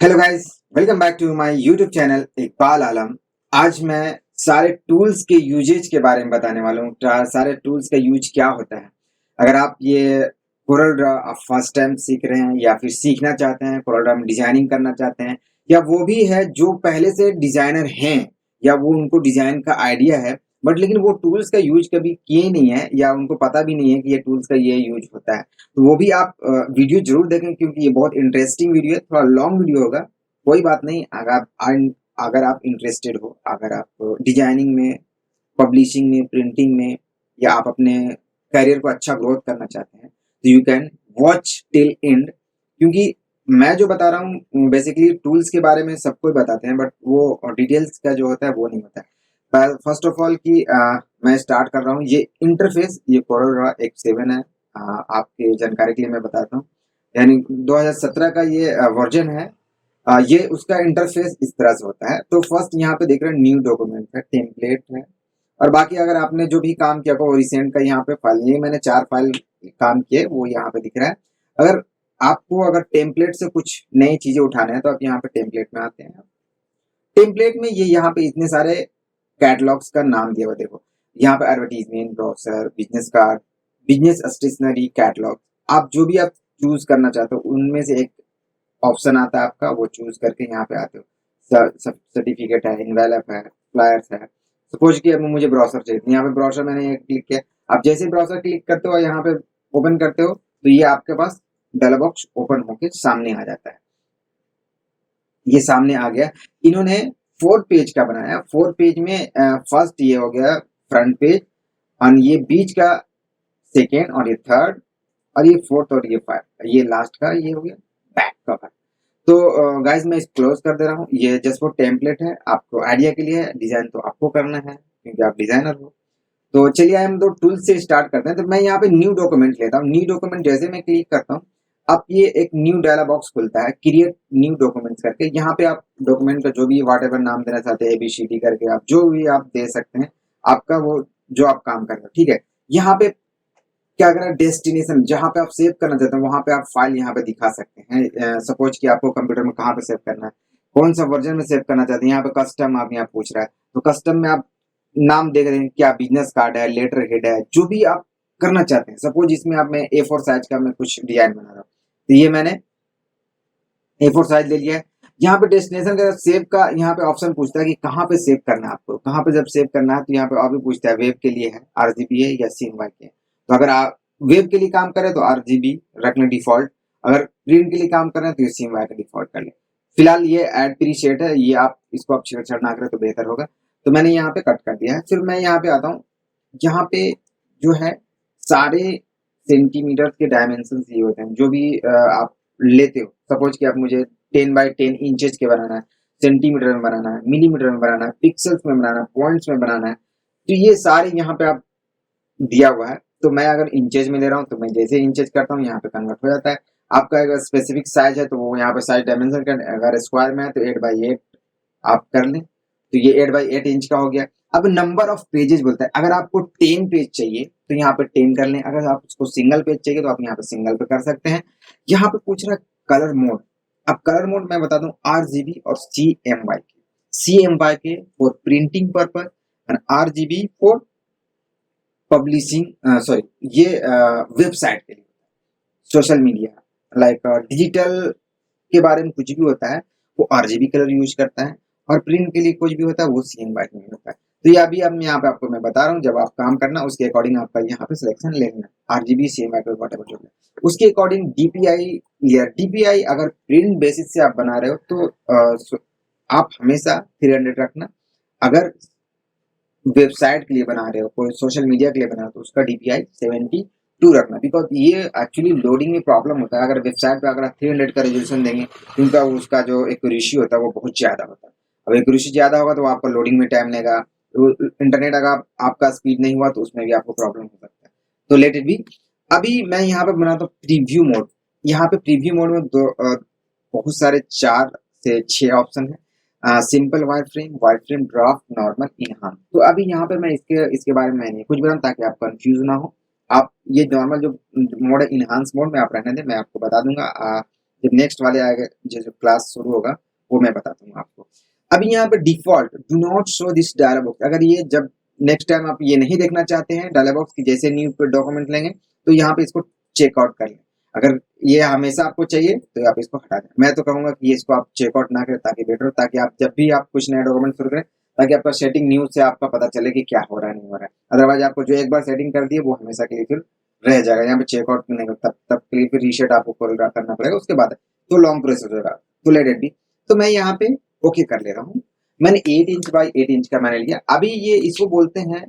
Hello guys, welcome back to my YouTube channel Iqbal Alam. आज मैं सारे टूल्स के यूजेज के बारे में बताने वाला हूँ। सारे टूल्स का यूज क्या होता है। अगर आप ये कोरल ड्रॉ आप फर्स्ट टाइम सीख रहे हैं या फिर सीखना चाहते हैं, कोरल ड्रॉ में डिजाइनिंग करना चाहते हैं, या वो भी है जो पहले से डिजाइनर हैं या वो उनको डिजाइन का आइडिया है बट लेकिन वो टूल्स का यूज कभी किए नहीं है या उनको पता भी नहीं है कि ये टूल्स का ये यूज होता है, तो वो भी आप वीडियो जरूर देखें क्योंकि ये बहुत इंटरेस्टिंग वीडियो है। थोड़ा लॉन्ग वीडियो होगा, कोई बात नहीं। अगर आप इंटरेस्टेड हो, अगर आप डिजाइनिंग में, पब्लिशिंग में, प्रिंटिंग में या आप अपने करियर को अच्छा ग्रोथ करना चाहते हैं तो you can watch till and, क्योंकि मैं जो बता रहा हूँ बेसिकली टूल्स के बारे में सबको ही बताते हैं बट वो डिटेल्स का जो होता है वो नहीं होता है। फर्स्ट ऑफ ऑल कि मैं स्टार्ट कर रहा हूँ। ये इंटरफेस, ये कोरल ड्रॉ X7 है। आपके जानकारी के लिए मैं बताता हूँ, यानी 2017 का ये वर्जन है। ये उसका इंटरफेस इस तरह से होता है। तो फर्स्ट यहाँ पे देख रहे हैं न्यू डॉक्यूमेंट है, टेम्पलेट है, और बाकी अगर आपने जो भी काम किया वो रिसेंट का यहाँ पे फाइल, ये मैंने 4 फाइल काम किए वो यहाँ पे दिख रहा है। अगर आपको अगर टेम्पलेट से कुछ नई चीजें उठाना है तो आप यहाँ पे टेम्पलेट में आते हैं। टेम्पलेट में ये यहाँ पे इतने सारे कैटलॉग्स का नाम दिया हुआ देखो। यहाँ पे advertisement, brochure, business card, business stationery, catalogue, आप जो भी आप चूज करना चाहते हो उनमें से एक ऑप्शन आता है आपका, वो चूज करके यहाँ पे आते हो। सर्टिफिकेट है, इनवेलप है, फ्लायर्स है। सपोज कि अब मुझे ब्राउजर चाहिए, तो यहाँ पे ब्राउजर मैंने ये क्लिक किया। आप जैसे ब्राउजर क्लिक करते हो यहाँ पे ओपन करते हो तो ये आपके पास डायलॉग बॉक्स ओपन होके सामने आ जाता है। ये सामने आ गया। इन्होंने 4 पेज का बनाया। 4 पेज में फर्स्ट ये हो गया फ्रंट पेज, और ये बीच का सेकेंड, और ये थर्ड, और ये फोर्थ, और ये फाइव, ये लास्ट का ये हो गया बैक कवर। तो गाइस मैं क्लोज कर दे रहा हूँ। ये जस्ट वो टेम्पलेट है, आपको आइडिया के लिए है, डिजाइन तो आपको करना है क्योंकि आप डिजाइनर हो। तो चलिए हम दो टूल से स्टार्ट करते हैं। तो मैं यहाँ पे न्यू डॉक्यूमेंट लेता हूँ। न्यू डॉक्यूमेंट जैसे मैं क्लिक करता हूँ, अब ये एक न्यू डायलॉग बॉक्स खुलता है, क्रिएट न्यू डॉक्यूमेंट्स करके। यहाँ पे आप डॉक्यूमेंट का जो भी वाट एवर नाम देना चाहते हैं, ABCD करके आप जो भी आप दे सकते हैं, आपका वो जो आप काम कर रहे हो, ठीक है। यहाँ पे क्या करना है, डेस्टिनेशन जहां पे आप सेव करना चाहते हैं वहां पे आप फाइल यहाँ पे दिखा सकते हैं। सपोज कि आपको कंप्यूटर में कहाँ पे सेव करना है, कौन सा वर्जन में सेव करना चाहते हैं। यहाँ पे कस्टम आप यहाँ पूछ रहा है, तो कस्टम में आप नाम देख रहे हैं, क्या बिजनेस कार्ड है, लेटर हेड है, जो भी आप करना चाहते हैं। सपोज इसमें आप, मैं A4 साइज का मैं कुछ डिजाइन बना रहा हूँ, तो ये मैंने A4 साइज ले लिया है। यहाँ पे डेस्टिनेशन का सेव का यहाँ पे ऑप्शन पूछता है कि कहाँ पे सेव करना है आपको। कहाँ पे जब सेव करना है तो यहाँ पे और भी पूछता है, वेब के लिए है, RGB है या CMYK के है। तो अगर आप वेब के लिए काम करें तो RGB रखना डिफॉल्ट, अगर प्रिंट के लिए काम कर रहे हैं तो CMYK डिफॉल्ट कर ले। फिलहाल ये एड प्रीसेट है, ये आप इसको आप छेड़छाड़ ना करें तो बेहतर होगा। तो मैंने यहाँ पे कट कर दिया है। फिर मैं यहाँ पे आता हूँ, यहाँ पे जो है सारे सेंटीमीटर के डायमेंशन ये होते हैं जो भी आप लेते हो। सपोज कि आप मुझे 10 बाई 10 इंचेस के बनाना है, सेंटीमीटर में बनाना है, मिलीमीटर में बनाना है, पिक्सल्स में बनाना है, पॉइंट्स में बनाना है, तो ये सारे यहाँ पे आप दिया हुआ है। तो मैं अगर इंचेज में ले रहा हूँ तो मैं जैसे इंचेज करता हूँ यहाँ पे कन्वर्ट हो जाता है। आपका अगर स्पेसिफिक साइज है तो वो यहाँ पे साइज डायमेंशन कर, अगर स्क्वायर में है तो 8 बाई 8 आप कर लें, तो ये 8 बाई 8 इंच का हो गया। अब नंबर ऑफ पेजेस बोलता है, अगर आपको 10 पेज चाहिए तो यहाँ पे 10 कर लें, अगर आप उसको सिंगल पेज चाहिए तो आप यहाँ पे सिंगल पे कर सकते हैं। यहाँ पे पूछ रहा है कलर मोड। अब कलर मोड मैं बता दूं, RGB और CMYK for printing purpose and RGB for publishing, sorry, ये वेबसाइट के लिए, सोशल मीडिया लाइक डिजिटल के बारे में कुछ भी होता है वो RGB कलर यूज करता है, और प्रिंट के लिए कुछ भी होता है वो CMYK में होता है। तो ये अभी अब यहाँ पे आपको मैं बता रहा हूँ, जब आप काम करना उसके अकॉर्डिंग आपका यहाँ पे सिलेक्शन ले लेना, RGB CMYK whatever जो है उसके अकॉर्डिंग। DPI या DPI अगर प्रिंट बेसिस से आप बना रहे हो तो आप हमेशा 300 रखना। अगर वेबसाइट के लिए बना रहे हो, कोई सोशल मीडिया के लिए बना रहे हो तो उसका DPI 72 रखना, बिकॉज ये एक्चुअली लोडिंग में प्रॉब्लम होता है। अगर वेबसाइट पे अगर आप 300 का रेजोल्यूशन देंगे तो उनका उसका जो एक्यूरेसी होता है वो बहुत ज्यादा होता है। अब एक्यूरेसी ज्यादा होगा तो आपका लोडिंग में टाइम लगेगा, तो इंटरनेट अगर आपका स्पीड नहीं हुआ तो उसमें भी आपको प्रॉब्लम हो सकता है। तो लेट इट बी। अभी मैं यहाँ पे बनाता हूँ प्रीव्यू मोड। यहाँ पे प्रीव्यू मोड में बहुत सारे 4 से 6 ऑप्शन है। Simple wire frame, draft, normal, enhance. तो अभी यहाँ पे मैं इसके इसके बारे में नहीं कुछ बताऊँ ताकि आप कंफ्यूज ना हो। आप ये नॉर्मल जो मोड है, इनहांस मोड में आप रहने दें, मैं आपको बता दूंगा। जब नेक्स्ट वाले आएगा जो क्लास शुरू होगा वो मैं बताता हूँ आपको। अभी यहाँ पे default do not show this dialog box, अगर ये जब नेक्स्ट टाइम आप ये नहीं देखना चाहते हैं डायलॉग बॉक्स की, जैसे न्यू डॉक्यूमेंट लेंगे तो यहाँ पे इसको चेकआउट कर लें। अगर ये हमेशा आपको चाहिए तो आप इसको हटा दें। मैं तो कहूंगा कि इसको आप चेकआउट ना करें ताकि बेटर हो, ताकि आप जब भी आप कुछ नया डॉक्यूमेंट शुरू करें ताकि आपका सेटिंग न्यू से आपका पता चले कि क्या हो रहा है नहीं हो रहा है। अदरवाइज आपको जो एक बार सेटिंग कर दी है वो हमेशा के लिए फिर रह जाएगा, यहाँ पे चेकआउट नहीं होगा, तब के लिए फिर रीसेट आपको करना पड़ेगा उसके बाद, तो लॉन्ग प्रोसेस होगा। तो लेट इट बी। तो मैं यहाँ पे ओके कर ले रहा हूँ। मैंने 8 इंच बाई 8 इंच का मैंने लिया। अभी ये इसको बोलते हैं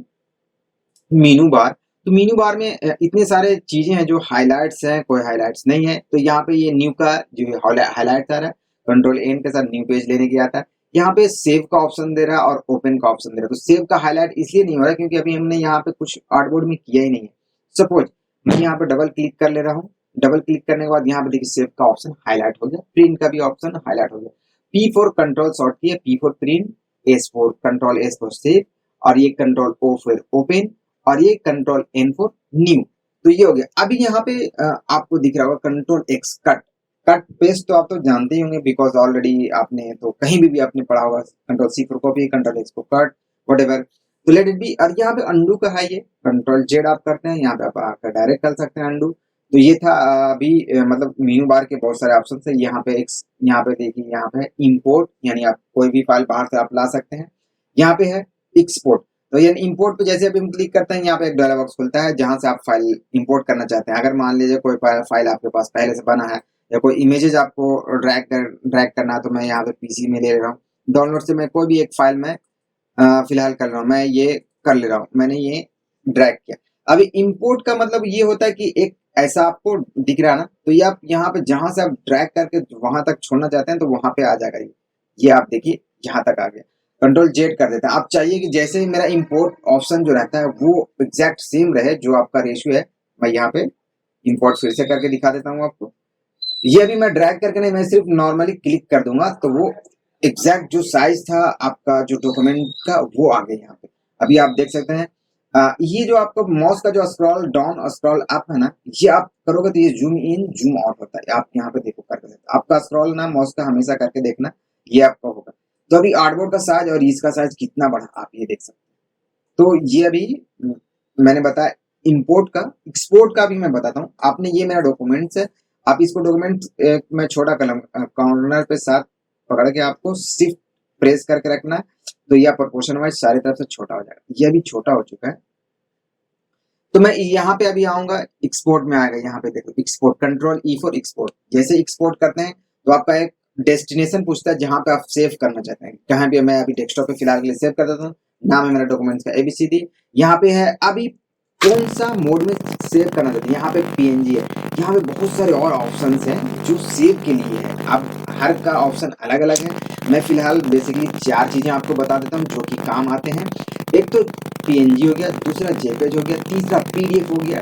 मीनू बार। तो मीनू बार में इतने सारे चीजें हैं जो हाइलाइट्स हैं, कोई हाइलाइट्स नहीं है। तो यहाँ पे ये न्यू का जो हाईलाइट आ रहा है, कंट्रोल एन के साथ न्यू पेज लेने के आता है। यहाँ पे सेव का ऑप्शन दे रहा है और ओपन का ऑप्शन दे रहा है। तो सेव का हाईलाइट इसलिए नहीं हो रहा है क्योंकि अभी हमने यहाँ पे कुछ आर्टबोर्ड में किया ही नहीं है। सपोज मैं यहाँ पे डबल क्लिक कर ले रहा हूँ। डबल क्लिक करने के बाद यहाँ पे देखिए सेव का ऑप्शन हाईलाइट हो गया, प्रिंट का भी ऑप्शन हाईलाइट हो गया। P4 कंट्रोल शॉर्ट की है, P4 print, S4 control S for save, और ये कंट्रोल O फिर ओपन, और ये कंट्रोल N फॉर न्यू। तो ये हो गया। अभी यहाँ पे आपको दिख रहा होगा control X cut. Cut paste तो आप तो जानते ही होंगे बिकॉज ऑलरेडी आपने तो कहीं भी आपने पढ़ा होगा। Control C for copy, control X for cut, what. तो लेट इट बी। और यहाँ पे अंडू का है, ये कंट्रोल जेड आप करते हैं, यहाँ पे आप आकर डायरेक्ट कर सकते हैं अंडू। तो ये था अभी मतलब मेनू बार के बहुत सारे ऑप्शन है। यहाँ पे यहाँ पे देखिए, यहाँ पे इंपोर्ट, यानी आप कोई भी फाइल बाहर से आप ला सकते हैं। यहाँ पे है एक्सपोर्ट। तो यानी इंपोर्ट पे जैसे अभी हम क्लिक करते हैं, यहाँ पे एक डायलॉग बॉक्स खुलता है जहां से आप फाइल इंपोर्ट करना चाहते हैं। अगर मान लीजिए कोई फाइल आपके पास पहले से बना है या कोई इमेजेस आपको ड्रैग करना है, तो मैं यहाँ पे पीसी में ले रहा हूँ। डाउनलोड से मैं कोई भी एक फाइल में फिलहाल कर रहा हूँ, मैं ये कर ले रहा हूँ, मैंने ये ड्रैग किया। अभी इंपोर्ट का मतलब ये होता है कि एक ऐसा आपको दिख रहा है ना, तो ये आप यहाँ पे जहां से आप ड्रैग करके वहां तक छोड़ना चाहते हैं तो वहां पे आ जाएगा। ये आप देखिए यहाँ तक आ गया। कंट्रोल जेड कर देते हैं। आप चाहिए कि जैसे ही मेरा इंपोर्ट ऑप्शन जो रहता है वो एग्जैक्ट सेम रहे जो आपका रेशियो है। मैं यहाँ पे इंपोर्ट फिर से करके दिखा देता हूँ आपको। ये अभी मैं ड्रैग करके नहीं, मैं सिर्फ नॉर्मली क्लिक कर दूंगा तो वो एग्जैक्ट जो साइज था आपका जो डॉक्यूमेंट का वो आ गया यहाँ पे। अभी आप देख सकते हैं ये जो आपका माउस का जो स्क्रॉल डाउन और स्क्रॉल अप है ना, ये आप करोगे तो ये जूम इन जूम आउट होता है। आप यहाँ पे देखो करके देखो, आपका स्क्रॉल ना माउस का हमेशा करके देखना, ये आपका होगा। तो अभी आर्टबोर्ड का साइज और इसका साइज कितना बड़ा आप ये देख सकते हैं। तो ये अभी मैंने बताया इंपोर्ट का। एक्सपोर्ट का भी मैं बताता हूँ। आपने ये मेरा डॉक्यूमेंट्स है, आप इसको डॉक्यूमेंट में छोटा कलम कॉर्नर पे साथ पकड़ के आपको सिर्फ प्रेस करके रखना है, तो यह प्रोपोर्शन वाइज सारी तरफ से छोटा हो जाएगा। ये अभी छोटा हो चुका है। तो मैं यहाँ पे अभी आऊंगा, एक्सपोर्ट में आएगा। यहाँ पे देखो export, control E for export. जैसे एक्सपोर्ट करते हैं तो आपका एक डेस्टिनेशन पूछता है जहां पे आप सेव करना चाहते हैं। कहाँ पे मैं अभी डेस्कटॉप पे फिलहाल के लिए सेव कर देता हूँ। नाम है मेरा डॉक्यूमेंट्स का ABCD। यहाँ पे है अभी कौन सा मोड में सेव करना चाहते हैं। यहाँ पे PNG है। यहाँ पे बहुत सारे और ऑप्शन हैं जो सेव के लिए है। अब हर का ऑप्शन अलग अलग है। मैं फिलहाल बेसिकली 4 चीजें आपको बता देता हूँ जो कि काम आते हैं। एक तो PNG हो गया, दूसरा JPEG हो गया, तीसरा PDF हो गया,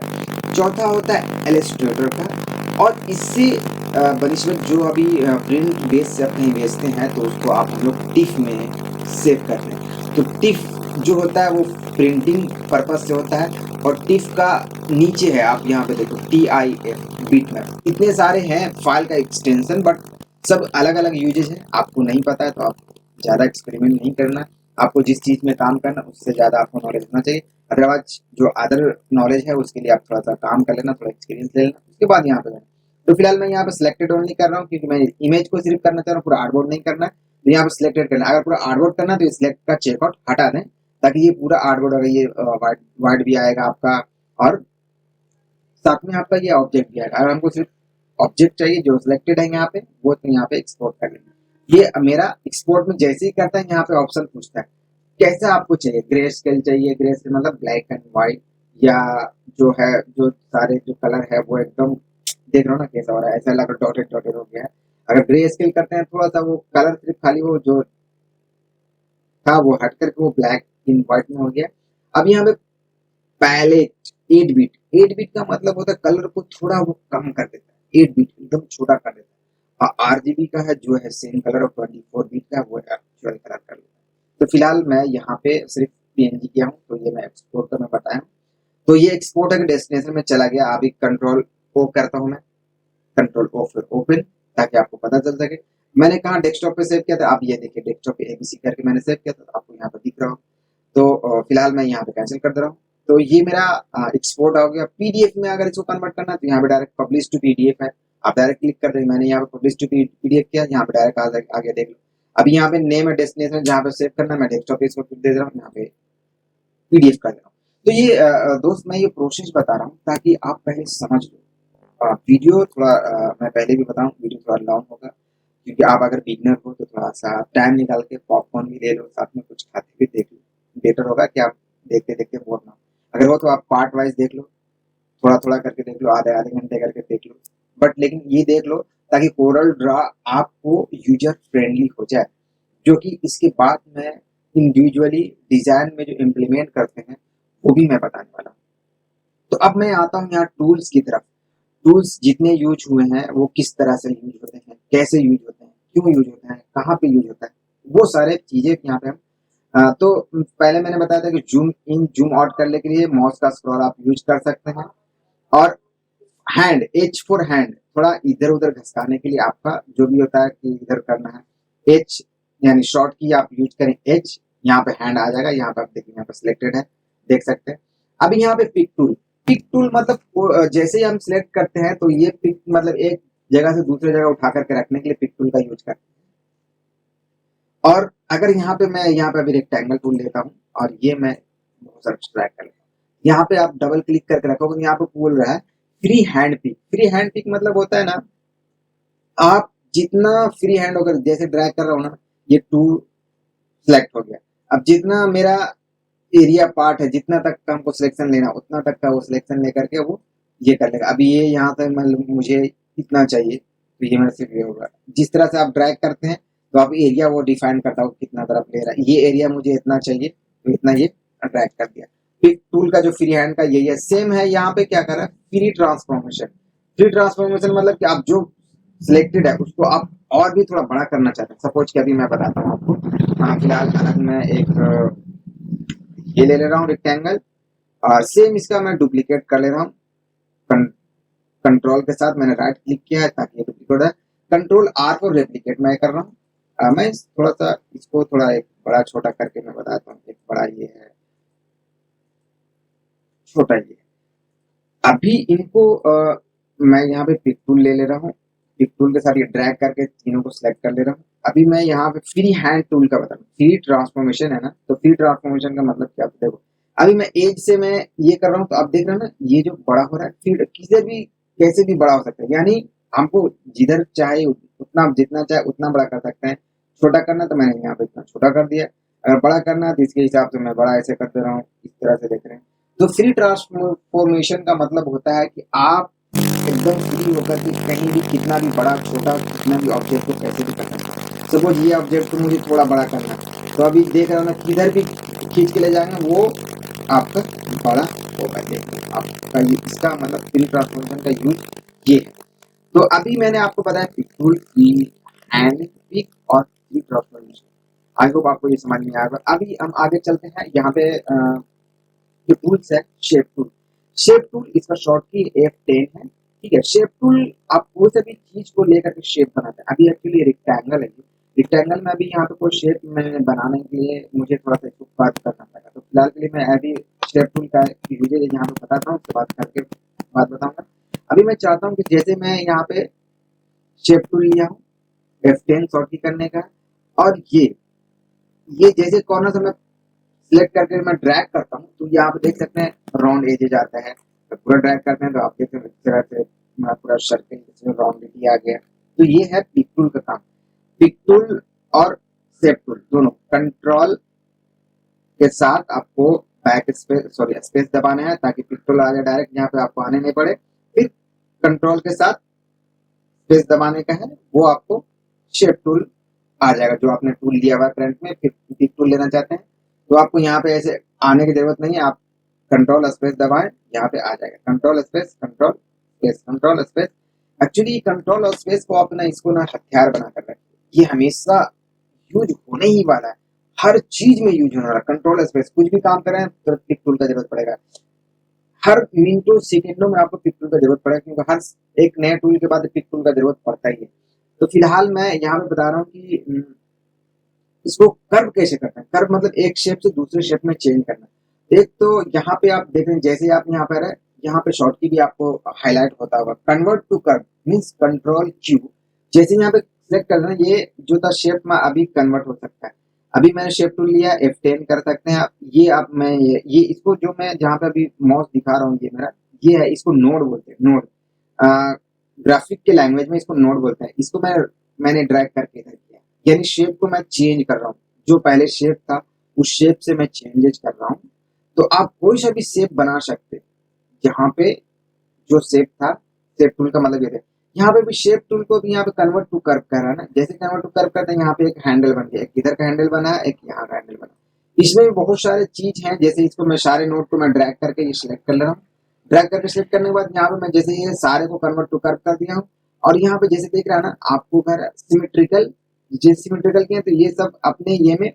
चौथा होता है इलस्ट्रेटर का। और इससे बनिस्बत जो अभी प्रिंट बेस से आप कहीं भेजते हैं तो उसको आप हम लोग टिफ में सेव करते हैं। तो टिफ जो होता है वो प्रिंटिंग पर्पज से होता है, और टिफ का नीचे है आप यहाँ पे देखो TIF बिटमैप। इतने सारे हैं फाइल का एक्सटेंशन, बट सब अलग अलग यूजेज है। आपको नहीं पता है तो आप ज़्यादा एक्सपेरिमेंट नहीं करना। आपको जिस चीज़ में काम करना उससे ज़्यादा आपको नॉलेज होना चाहिए। अदरवाइज जो अदर नॉलेज है उसके लिए आप थोड़ा सा काम कर लेना, थोड़ा एक्सपीरियंस ले लेना, उसके बाद यहाँ पे लेना। तो फिलहाल मैं यहाँ पे सिलेक्टेड ओनली कर रहा हूँ क्योंकि मैं इमेज को सिर्फ करना चाह रहा हूँ, पूरा आर्टबोर्ड नहीं करना है। तो यहाँ पे सिलेक्टेड करना। अगर पूरा आर्टबोर्ड करना है तो सिलेक्ट का चेकआउट हटा दें ताकि ये पूरा आर्टबोर्ड अगर ये वाइट भी आएगा आपका, और साथ में आपका ये ऑब्जेक्ट भी आएगा। अगर हमको सिर्फ ऑब्जेक्ट चाहिए जो सिलेक्टेड है यहाँ पे, वो तो यहाँ पे एक्सपोर्ट कर लेंगे। ये मेरा एक्सपोर्ट में जैसे ही करता है यहाँ पे ऑप्शन पूछता है कैसा आपको चाहिए। ग्रे स्केल चाहिए, ग्रे स्केल मतलब ब्लैक एंड व्हाइट, या जो है जो सारे जो कलर है वो एकदम देख रहा हो ना कैसा हो रहा है, ऐसा लग रहा डॉटेड डॉटेड हो गया है। अगर ग्रे स्केल करते हैं थोड़ा सा वो कलर सिर्फ खाली वो जो था वो हट करके वो ब्लैक इन व्हाइट में हो गया। अब यहाँ पे पैलेट 8 बिट, 8 बिट का मतलब होता है कलर को थोड़ा वो कम कर देता है, 8 बिट एकदम छोटा कर देता है। और RGB का है जो है सेम कलर, और 24 बिट का वो एक्चुअल कलर कर देता है। तो फिलहाल मैं यहाँ पे सिर्फ PNG किया हूँ, तो ये मैं एक्सपोर्ट का मैं बताया। तो ये एक्सपोर्ट है डेस्टिनेशन में चला गया। अभी कंट्रोल O करता हूँ मैं, कंट्रोल O फिर ओपन, ताकि आपको पता चल सके। मैंने कहा डेस्कटॉप पे सेव किया था, आप ये देखिए डेस्कटॉप पे एबीसी करके मैंने सेव किया था, तो आपको यहाँ पर दिख रहा हो। तो फिलहाल मैं यहाँ पे कैंसिल कर दे रहा हूँ। तो ये मेरा एक्सपोर्ट हो गया। पीडीएफ में अगर इसको कन्वर्ट करना है तो यहाँ पे डायरेक्ट पब्लिश टू पीडीएफ है, आप डायरेक्ट क्लिक कर देंगे। मैंने यहाँ पे पब्लिश टू पीडीएफ किया, यहाँ पे डायरेक्ट आ गया, देख लो। अभी यहाँ पे नेम है डेस्टिनेशन जहाँ पे सेव करना है, मैं डेस्कटॉप पे इसको दे रहा हूँ, यहाँ पे पीडीएफ कर दे रहा हूँ। तो ये दोस्त मैं ये प्रोसेस बता रहा हूँ ताकि आप पहले समझ लो। वीडियो थोड़ा मैं पहले भी बताऊँ, वीडियो थोड़ा लॉन्ग होगा क्योंकि आप अगर बिगनर हो तो थोड़ा सा टाइम निकाल के पॉपकॉर्न भी ले लो, साथ में कुछ खाते भी देख लो, बेटर होगा कि आप देखते देखते बोर ना हो। अगर हो तो आप पार्ट वाइज देख लो, थोड़ा थोड़ा करके देख लो, आधे आधे घंटे करके देख लो, बट लेकिन ये देख लो ताकि कोरल ड्रा आपको यूजर फ्रेंडली हो जाए, जो कि इसके बाद में इंडिविजुअली डिजाइन में जो इम्प्लीमेंट करते हैं वो भी मैं बताने वाला हूँ। तो अब मैं आता हूँ यहाँ टूल्स की तरफ। टूल्स जितने यूज हुए हैं वो किस तरह से यूज होते हैं, कैसे यूज होते हैं, क्यों यूज होते हैं, कहाँ पे यूज होता है, वो सारे चीजें यहाँ पे हम तो पहले मैंने बताया था कि जूम इन जूम आउट करने के लिए माउस का स्क्रॉल आप यूज कर सकते हैं, और हैंड एच फॉर हैंड थोड़ा इधर उधर घसकाने के लिए आपका जो भी होता है कि इधर करना है, एच यानी शॉर्ट की आप यूज करें एच, यहाँ पे हैंड आ जाएगा। यहाँ पे आप देखिए यहाँ पे सिलेक्टेड है, देख सकते हैं। अभी यहाँ पे पिक टूल, पिक टूल मतलब जैसे ही हम सिलेक्ट करते हैं तो ये पिक मतलब एक जगह से दूसरे जगह उठा करके रखने के लिए पिक टूल का यूज करते हैं। और अगर यहाँ पे मैं यहाँ पे अभी रेक्टेंगल टूल लेता हूँ और ये मैं बहुत सारा ड्रैग कर लेता हूँ, यहाँ पे आप डबल क्लिक करके रखोगे, यहाँ पे बोल रहा है free hand pick. Free hand pick मतलब होता है ना, आप जितना फ्री हैंड होकर जैसे ड्रैग कर रहा हूँ ना, ये टू सिलेक्ट हो गया। अब जितना मेरा एरिया पार्ट है, जितना तक का हमको सिलेक्शन लेना उतना तक का वो सिलेक्शन लेकर के वो ये कर लेगा। अभी ये यहाँ तक मतलब मुझे इतना चाहिए तो ये मेरा सिर्फ ये होगा। जिस तरह से आप ड्रैग करते हैं तो आप एरिया वो डिफाइन करता हो कितना तरफ ले रहा है, ये एरिया मुझे इतना चाहिए तो इतना ये ड्रैग कर दिया। फिर टूल का जो फ्री हैंड का यही है, सेम है। यहाँ पे क्या कर रहा है, फ्री ट्रांसफॉर्मेशन। फ्री ट्रांसफॉर्मेशन मतलब कि आप जो सिलेक्टेड है उसको आप और भी थोड़ा बड़ा करना चाहते हैं। सपोज कि अभी मैं बताता हूँ आपको, फिलहाल अलग मैं एक ये ले रहा हूँ रेक्टेंगल, और सेम इसका मैं डुप्लीकेट कर ले रहा हूँ। कंट्रोल के साथ मैंने राइट क्लिक किया है ताकि ये डुप्लीकेट है। कंट्रोल आर को रेप्लिकेट मैं कर रहा हूँ। मैं थोड़ा सा इसको थोड़ा एक बड़ा छोटा करके मैं बताता हूँ। एक बड़ा ये है, छोटा ये है। अभी इनको मैं यहाँ पे पिक टूल ले रहा हूँ, पिक टूल के साथ ये ड्रैग करके तीनों को सिलेक्ट कर ले रहा हूँ। अभी मैं यहाँ पे फ्री हैंड टूल का बता रहा हूँ। फ्री ट्रांसफॉर्मेशन है ना, तो फ्री ट्रांसफॉर्मेशन का मतलब क्या, देखो अभी मैं एज से मैं ये कर रहा हूँ तो आप देख रहे हो ना ये जो बड़ा हो रहा है, फिर किसी भी कैसे भी बड़ा हो सकता है। यानी हमको जिधर चाहे उतना, जितना चाहे उतना बड़ा कर सकते हैं। छोटा करना तो मैंने यहाँ पे इतना छोटा कर दिया, अगर बड़ा करना है तो इसके हिसाब से मैं बड़ा ऐसे कर दे रहा हूँ, इस तरह से देख रहे हैं। तो फ्री ट्रांसफॉर्मेशन का मतलब होता है कि आप एकदम फ्री होकर के कहीं भी कितना भी बड़ा छोटा कितना भी ऑब्जेक्ट को कैसे भी कर सकते हैं। सपोज ये ऑब्जेक्ट को मुझे थोड़ा बड़ा करना है तो अभी देख रहा हूँ ना, किधर भी खींच के ले जाएंगे वो आपका बड़ा होगा। देखिए आपका ये इसका मतलब फ्री ट्रांसफॉर्मेशन का यूज ये है। तो अभी मैंने आपको बताया पिक टूल, की हैंड पिक और फ्री ट्रांसफॉर्मेशन। आई होप आपको ये समझ में आएगा। अभी हम आगे चलते हैं। यहाँ पे जो टूल्स है, शेप टूल। शेप टूल इसका शॉर्ट की F10 है, ठीक है। शेप टूल आप कोई सा भी चीज को लेकर के शेप बनाते हैं। अभी एक्चुअली रेक्टेंगल है, रेक्टेंगल में अभी यहाँ पे कोई शेप में बनाने के लिए मुझे थोड़ा सा इसको बात करना पड़ेगा। तो फिलहाल के लिए मैं अभी शेप टूल का यूजेज यहाँ पे बताता हूँ, उसके बाद करके बात बताऊंगा। अभी मैं चाहता हूँ कि जैसे मैं यहाँ पे शेप टूल लिया हूँ F10 शॉर्ट की करने का, और ये जैसे कॉर्नर से मैं सिलेक्ट करके मैं ड्रैग करता हूँ तो यहाँ पे देख सकते हैं राउंड एजेज आता है। तो पूरा ड्रैग करते हैं तो आप देखते हैं इस तरह से पूरा सर्कल इसमें राउंड आ गया। तो ये है पिक टूल का काम। पिक टूल और शेप टूल दोनों कंट्रोल के साथ आपको बैक स्पेस सॉरी स्पेस दबाना है ताकि पिक टूल आ जाए डायरेक्ट, यहाँ पे आपको आने नहीं पड़े। फिर कंट्रोल के साथ स्पेस दबाने का है, वो आपको शेप टूल आ जाएगा जो आपने टूल लिया हुआ फ्रंट में। फिर पिक टूल लेना चाहते हैं तो आपको यहाँ पे ऐसे आने की जरूरत नहीं है, आप कंट्रोल स्पेस दबाएं, यहाँ पे आ जाएगा control space control space control space. Actually control और स्पेस को आप ना इसको ना हथियार बना कर रखें, ये हमेशा यूज होने ही वाला है, हर चीज में यूज होने वाला। कंट्रोल स्पेस कुछ भी काम करें तो पिक टूल का जरूरत पड़ेगा। हर मिनटों सेकेंडों में आपको पिक टूल का जरूरत पड़ेगा क्योंकि हर एक नए टूल के बाद पिक टूल का जरूरत पड़ता ही है। तो फिलहाल मैं यहाँ पे बता रहा हूँ कि इसको कर्व कैसे करते हैं। कर्व मतलब एक शेप से दूसरे शेप में चेंज करना। एक तो यहाँ पे आप देख रहे हैं, जैसे आप यहाँ पर है, यहाँ पे शॉर्ट की भी आपको हाईलाइट होता होगा, convert to curve means control Q. जैसे यहाँ पे सिलेक्ट कर देना, ये जो था शेप में अभी कन्वर्ट हो सकता है। अभी मैंने शेप टूल लिया, F10 कर सकते हैं आप। ये आप मैं ये इसको जो मैं जहाँ पे अभी माउस दिखा रहा हूँ, ये मेरा ये है, इसको नोड बोलते हैं। नोड ग्राफिक के लैंग्वेज में इसको नोड बोलते हैं। इसको मैंने ड्रैग करके इधर किया, यानी शेप को मैं चेंज कर रहा हूँ। जो पहले शेप था उस शेप से मैं चेंजेस कर रहा हूँ। तो आप कोई सा भी शेप बना सकते हैं। यहाँ पे जो शेप था, शेप टूल का मतलब ये था, यहाँ पे भी शेप टूल को भी यहाँ पे कन्वर्ट टू कर्व कर रहा है ना। जैसे कन्वर्ट टू कर्व करते हैं, यहाँ पे एक हैंडल बन गया, एक इधर का हैंडल बना, एक यहाँ का हैंडल बना। इसमें भी बहुत सारे चीज हैं। जैसे इसको मैं सारे नोट को मैं ड्रैग करके ये सिलेक्ट कर ले रहा हूँ। ड्रैग करके सिलेक्ट करने के बाद यहाँ पे मैं जैसे ये सारे को कन्वर्ट टू कर्व कर दिया हूँ। और यहाँ पे जैसे देख रहा है ना आपको, अगर सिमेट्रिकल, जैसे सिमेट्रिकल किया तो ये सब अपने ये में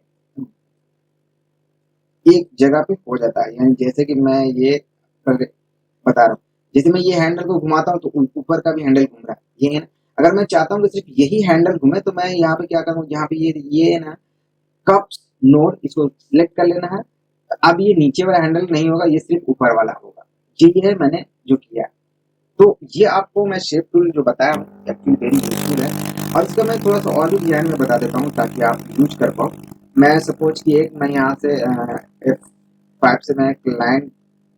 एक जगह पे हो जाता है। यानी जैसे कि मैं ये बता रहा हूँ, जैसे मैं ये हैंडल को घुमाता हूँ तो ऊपर का भी हैंडल घूम रहा है, ये है ना। अगर मैं चाहता हूँ कि सिर्फ यही हैंडल घूमे तो मैं यहाँ पे क्या करूँ, यहाँ पे ये है ना कप्स नोड, इसको सिलेक्ट कर लेना है। अब ये नीचे वाला हैंडल नहीं होगा, ये सिर्फ ऊपर वाला होगा। ये है मैंने जो किया। तो ये आपको मैं शेप टूल जो बताया हूँ एक्चुअली वेरी यूजफुल है। और इसका मैं थोड़ा सा और भी डिजाइन में बता देता हूँ ताकि आप यूज कर पाओ। मैं सपोज कि एक मैं यहाँ से F5 से मैं एक लाइन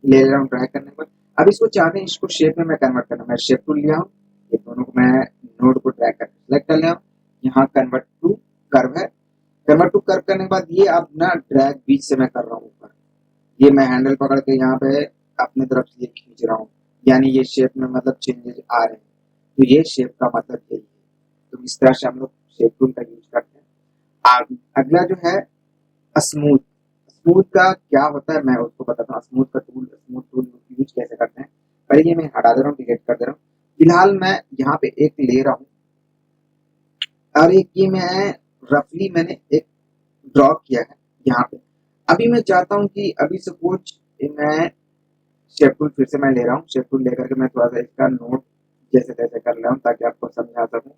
ले रहा हूँ ड्रैग करने पर। अब इसको चाहते हैं इसको शेप में मैं कन्वर्ट करना, मैं शेप टूल लिया हूँ, ये दोनों को मैं नोड को ड्रैग करके सिलेक्ट कर लिया हूँ। यहाँ कन्वर्ट टू कर्व है, कन्वर्ट टू कर्व करने के बाद ये अब ना ड्रैग बीच से मैं कर रहा हूँ ऊपर। ये मैं हैंडल पकड़ के यहाँ पे अपनी तरफ से ये खींच रहा हूँ, यानी ये शेप में मतलब चेंजेस आ रहे हैं। तो ये शेप का मतलब यही है। तो इस तरह से हम लोग शेप टूल का यूज करते हैं। अगला जो है स्मूथ। स्मूथ का क्या होता है मैं उसको बताता हूँ। स्मूथ का टूल, स्मूथ टूल यूज कैसे करते हैं। पहले ये मैं हटा दे रहा हूँ, डिलीट कर दे रहा हूँ। फिलहाल मैं यहाँ पे एक ले रहा हूँ और एक ये मैं रफली मैंने एक ड्रॉ किया है यहाँ पे। अभी मैं चाहता हूँ कि अभी सपोज मैं शेप टूल फिर से मैं ले रहा हूँ। शेप टूल लेकर के मैं थोड़ा सा इसका नोट जैसे तैसे कर रहा हूँ ताकि आपको समझा सकूँ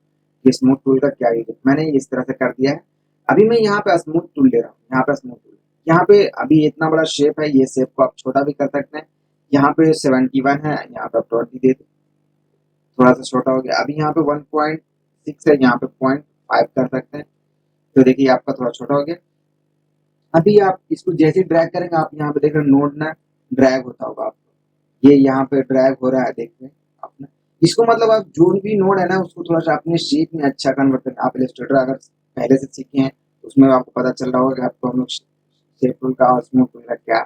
कि स्मूथ टूल का क्या यूज है। मैंने इस तरह से कर दिया है। अभी मैं यहाँ पे स्मूथ टूल ले रहा हूँ, यहाँ पे स्मूथ टूल, यहाँ पे अभी इतना बड़ा शेप है, ये शेप को आप छोटा भी कर सकते हैं। यहाँ पे 71 है, यहाँ पे 20 दे दो, थोड़ा सा छोटा हो गया। अभी यहाँ पे 1.6 है, यहाँ पे 0.5 कर सकते हैं। तो देखिए आपका थोड़ा छोटा हो गया। अभी आप इसको जैसे ड्रैग करेंगे, आप यहाँ पे देख रहे नोड ना ड्रैग होता होगा आपको, ये यहाँ पे ड्रैग हो रहा है, देखते हैं अपना। इसको मतलब आप जो भी नोड है ना उसको थोड़ा सा अपने शेप में अच्छा कन्वर्ट करें। आप इलस्ट्रेटर अगर पहले से सीखे हैं उसमें आपको पता चल रहा होगा कि आपको हम लोग शेप टूल का और स्मूथ टूल का क्या